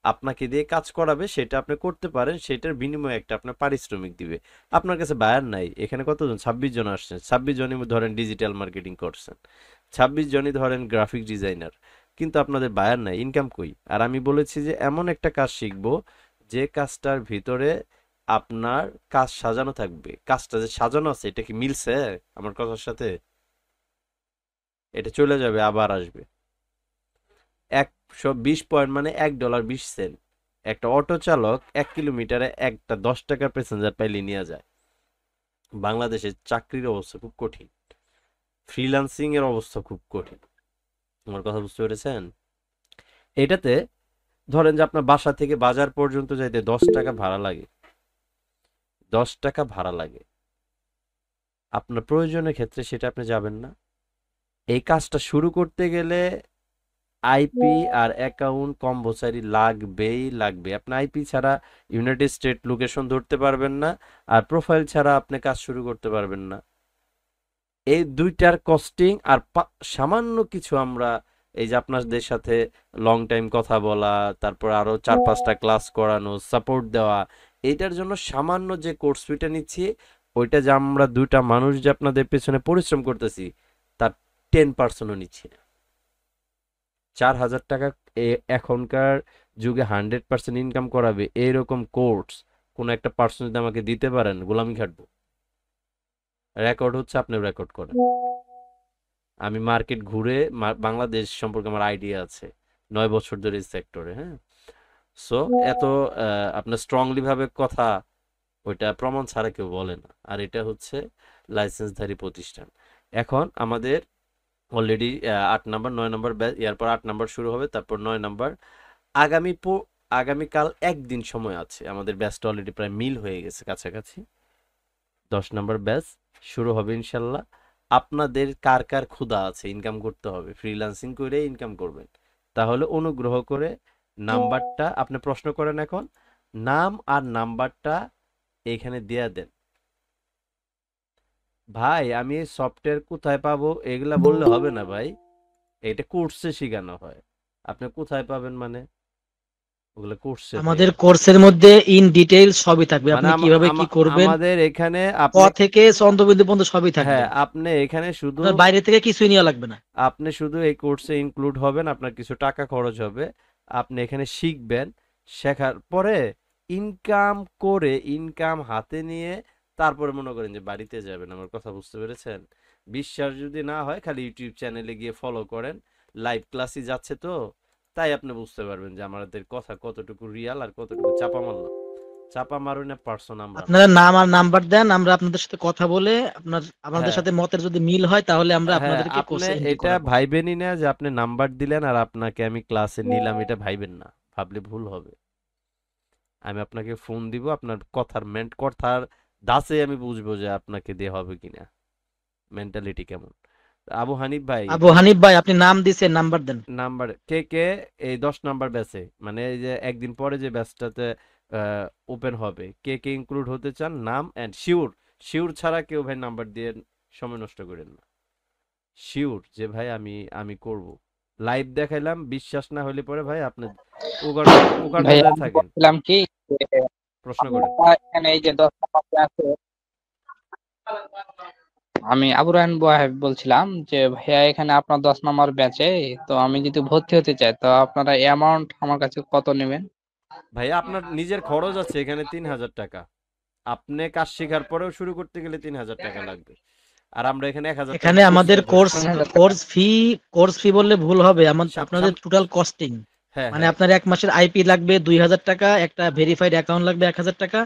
আপনাকে দিয়ে কাজ করাবে, সেটা আপনি করতে পারেন, সেটার বিনিময়ে একটা আপনার পারিশ্রমিক দিবে। আপনার কাছে বায়ার নাই। এখানে কতজন? 26 জন আসছেন, 26 জনই ধরেন ডিজিটাল মার্কেটিং করছেন, 26 জনই ধরেন গ্রাফিক ডিজাইনার, কিন্তু আপনাদের বায়ার নাই, ইনকাম কই? আর আমি বলেছি যে এমন একটা কাজ শিখবো যে কাজটার ভিতরে আপনার কাজ সাজানো থাকবে। কাজটা যে সাজানো আছে, এটা কি মিলছে আমার কথার সাথে? এটা চলে যাবে আবার আসবে। 120 পয়েন্ট মানে $1.20। একটা অটো চালক 1 কিলোমিটারে একটা 10 টাকার প্যাসেঞ্জার পাইলে নিয়ে যায়। বাংলাদেশে চাকরির অবস্থা খুব কঠিন, ফ্রিল্যান্সিং এর অবস্থা খুব কঠিন। আমার কথা বুঝতে পেরেছেন? এটাতে ধরেন যে আপনার বাসা থেকে বাজার পর্যন্ত যাইতে 10 টাকা ভাড়া লাগে, 10 টাকা ভাড়া লাগে। আপনার প্রয়োজনের ক্ষেত্রে সেটা আপনি যাবেন না। এই কাজটা শুরু করতে গেলে আইপি আর অ্যাকাউন্ট কম্পালসারি লাগবেই লাগবে। আপনি আইপি ছাড়া ইউনাইটেড স্টেট লোকেশন ধরতে পারবেন না, আর প্রোফাইল ছাড়া আপনি কাজ শুরু করতে পারবেন না। এই দুইটার কস্টিং আর সামান্য কিছু আমরা এই যে আপনাদের সাথে লং টাইম কথা বলা, তারপর আরো 4-5টা ক্লাস করানো, সাপোর্ট দেওয়া, এইটার জন্য সামান্য যে কোর্স ফিটা নিচ্ছি, ওইটা যে আমরা দুইটা মানুষ যে আপনাদের পেছনে পরিশ্রম করতেছি, তার 10%ও নিচ্ছি না। 4,000 টাকা এখনকার যুগে 100% ইনকাম করাবে এরকম কোর্স কোন একটা পার্সন যদি আমাকে দিতে পারেন, গোলামি খাটবো। রেকর্ড হচ্ছে, আপনি রেকর্ড করেন। আমি মার্কেট ঘুরে বাংলাদেশ সম্পর্কে আমার আইডিয়া আছে, 9 বছর ধরে এই সেক্টরে, হ্যাঁ। সো এত আপনার স্ট্রংলি ভাবে কথা, ওইটা প্রমাণ ছাড়া কেউ বলে না। আর এটা হচ্ছে লাইসেন্সধারী প্রতিষ্ঠান। এখন আমাদের অলরেডি 8 নাম্বার 9 নাম্বার ব্যাচ, এরপর 8 নাম্বার শুরু হবে, তারপর 9 নাম্বার। আগামীকাল একদিন সময় আছে, আমাদের ব্যাচটা অলরেডি প্রায় মিল হয়ে গেছে কাছাকাছি। 10 নাম্বার ব্যাচ শুরু হবে ইনশাল্লাহ। আপনাদের কার কার ক্ষুধা আছে, ইনকাম করতে হবে, ফ্রিল্যান্সিং করে ইনকাম করবেন, তাহলে অনুগ্রহ করে নাম্বারটা আপনি প্রশ্ন করেন, এখন নাম আর নাম্বারটা এখানে দেয়া দেন। ভাই আমি এই সফটওয়্যার কোথায় পাবো এগুলা বললে হবে না ভাই, এটা কোর্সে শেখানো হয়। আপনি কোথায় পাবেন মানে? ওগুলো কোর্সে দেয়। আমাদের কোর্সের মধ্যে ইন ডিটেইলস সবই থাকবে। মানে আপনি কিভাবে কি করবেন, আমাদের এখানে ক আপনি, থেকে চন্দ্রবিন্দু পর্যন্ত সবই থাকবে। হ্যাঁ আপনি এখানে শুধু, আপনার বাইরে থেকে কিছুই নেওয়া লাগবে না। আপনি শুধু এই কোর্সে ইনক্লুড হবেন, আপনার কিছু টাকা খরচ হবে, আপনি এখানে শিখবেন, শেখার পরে ইনকাম করে, ইনকাম হাতে নিয়ে তারপরে মনে করেন যে বাড়িতে যাবেন। আমার কথা বুঝতে পেরেছেন? বিশ্বাস যদি না হয় খালি ইউটিউব চ্যানেলে গিয়ে ফলো করেন, লাইভ ক্লাসই যাচ্ছে তো, তাই আপনি বুঝতে পারবেন যে আমাদের কথা কতটুকু রিয়াল আর কতটুকু চাপা মারলাম। চাপা মারুন না পার্সন আমরা না। আপনারা নাম আর নাম্বার দেন, আমরা আপনাদের সাথে কথা বলে আমাদের হ্যাঁ সাথে মতের যদি মিল হয় তাহলে আমরা হ্যাঁ, আপনাদেরকে আপনি কোর্সে এন্ট্রি এটা করাবো। ভাইবেনই না যে আপনি নাম্বার দিলেন আর আপনাকে আমি ক্লাসে নিলাম, এটা ভাইবেন না, ভাবলে ভুল হবে। আমি আপনাকে ফোন দিব, আপনার কথার দাসে আমি বুঝবো যে আপনাকে দিয়ে হবে কিনা, মেন্টালিটি কেমন। আবু হানিফ ভাই, আবু হানিফ ভাই, আপনি নাম দিছেন, নাম্বার দেন। নাম্বার কে কে এই 10 নাম্বার ব্যাচে, মানে এই যে একদিন পরে যে ব্যাচটাতে ওপেন হবে, কে কে ইনক্লুড হতে চান, নাম এন্ড শিওর। শিওর ছাড়া কেউ ভাই নাম্বার দিয়ে সময় নষ্ট করেন না। শিওর যে ভাই আমি করব, লাইভ দেখাইলাম, বিশ্বাস না হলে পরে ভাই আপনি ভাই উগান্ডাতে আমি থাকেন, বলছিলাম কি যে প্রশ্ন করেন। আপনারা এখানে এই যে 10 নম্বর আছে, আমি আবু রায়হান ওয়াহেদ বলছিলাম যে ভাইয়া এখানে আপনার 10 নম্বর ব্যাচে, তো আমি যদি ভর্তি হতে চাই তো আপনারা অ্যামাউন্ট আমার কাছে কত নেবেন? ভাই আপনার নিজের খরচ আছে এখানে 3000 টাকা, আপনি কাজ শেখার পরেও শুরু করতে গেলে 3000 টাকা লাগবে, আর আমরা এখানে 1000 টাকা এখানে আমাদের কোর্স কোর্স ফি বললে ভুল হবে, আপনাদের টোটাল কস্টিং হ্যাঁ মানে হ্যাঁ আপনার 1 মাসের আইপি লাগবে 2000 টাকা, একটা ভেরিফাইড অ্যাকাউন্ট লাগবে 1000 টাকা,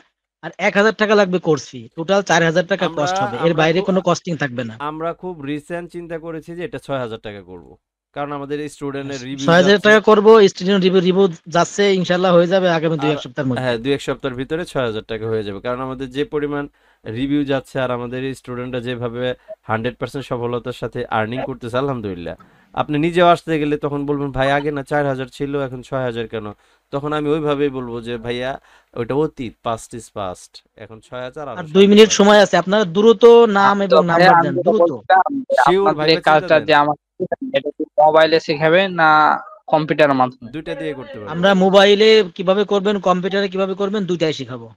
আর 1000 টাকা লাগবে কোর্স ফি, টোটাল 4000 টাকা আমরা কস্ট হবে, এর আমরা বাইরে খুব কোনো কস্টিং থাকবে না। আমরা খুব রিসেন্ট চিন্তা করেছি যে এটা 6000 টাকা করব, কারণ আমাদের এই স্টুডেন্টের রিভিউ 6000 যাচ্ছে। টাকা করব, স্টুডেন্ট রিভিউ যাচ্ছে, ইনশাআল্লাহ হয়ে যাবে আগামী 2-1 আর সপ্তাহের মধ্যে। হ্যাঁ 2-1 সপ্তাহের ভিতরে 6000 টাকা হয়ে যাবে, কারণ আমাদের যে পরিমাণ রিভিউ যাচ্ছে আর আমাদের এই স্টুডেন্টরা যেভাবে 100% সফলতার সাথে আর্নিং করতেছে আলহামদুলিল্লাহ। আপনি নিজেও আসতে গেলে তখন বলবেন ভাই আগে না 4000 ছিল এখন 6000 কেন, তখন আমি ওইভাবেই বলবো যে ভাইয়া ওইটা অতীত, পাস্ট ইজ পাস্ট, এখন 6000 আর আরো 2 মিনিট 6000। সময় আছে, আপনারা দ্রুত নাম তো এবং ভাইয়া নাম্বার আমি দেন, যেটা দ্রুত। বলছিলাম যে শিওর আপনাদের ভাই এই কাজটা চিন্তা যে দেন, আমাকে শিখাবেন, এটা কি মোবাইলে শিখাবেন না কম্পিউটারের মাধ্যমে? দুইটা দিয়ে করতে পারবো। আমরা মোবাইলে কিভাবে করবেন, কম্পিউটারে কিভাবে করবেন, দুইটাই শিখাবো।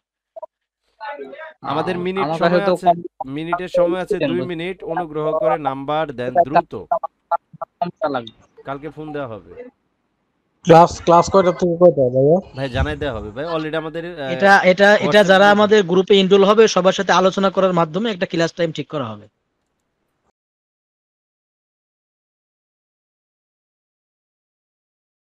আমাদের মিনিট আমার কাছে সময় তো আছে, মিনিটের সময় আছে 2 মিনিট, অনুগ্রহ করে নাম্বার দেন দ্রুত, কম্পিউটার লাগবে। কালকে ফোন দেওয়া হবে ক্লাস কয়টা থেকে কয়টা ভাইয়া? ভাই, জানাই দেওয়া হবে ভাই, অলরেডি আমাদের এটা এটা এটা হোয়াটসঅ্যাপ যারা গ্রুপে। আমাদের গ্রুপে এনরোল হবে সবার সাথে আলোচনা করার মাধ্যমে একটা ক্লাস টাইম ঠিক করা হবে।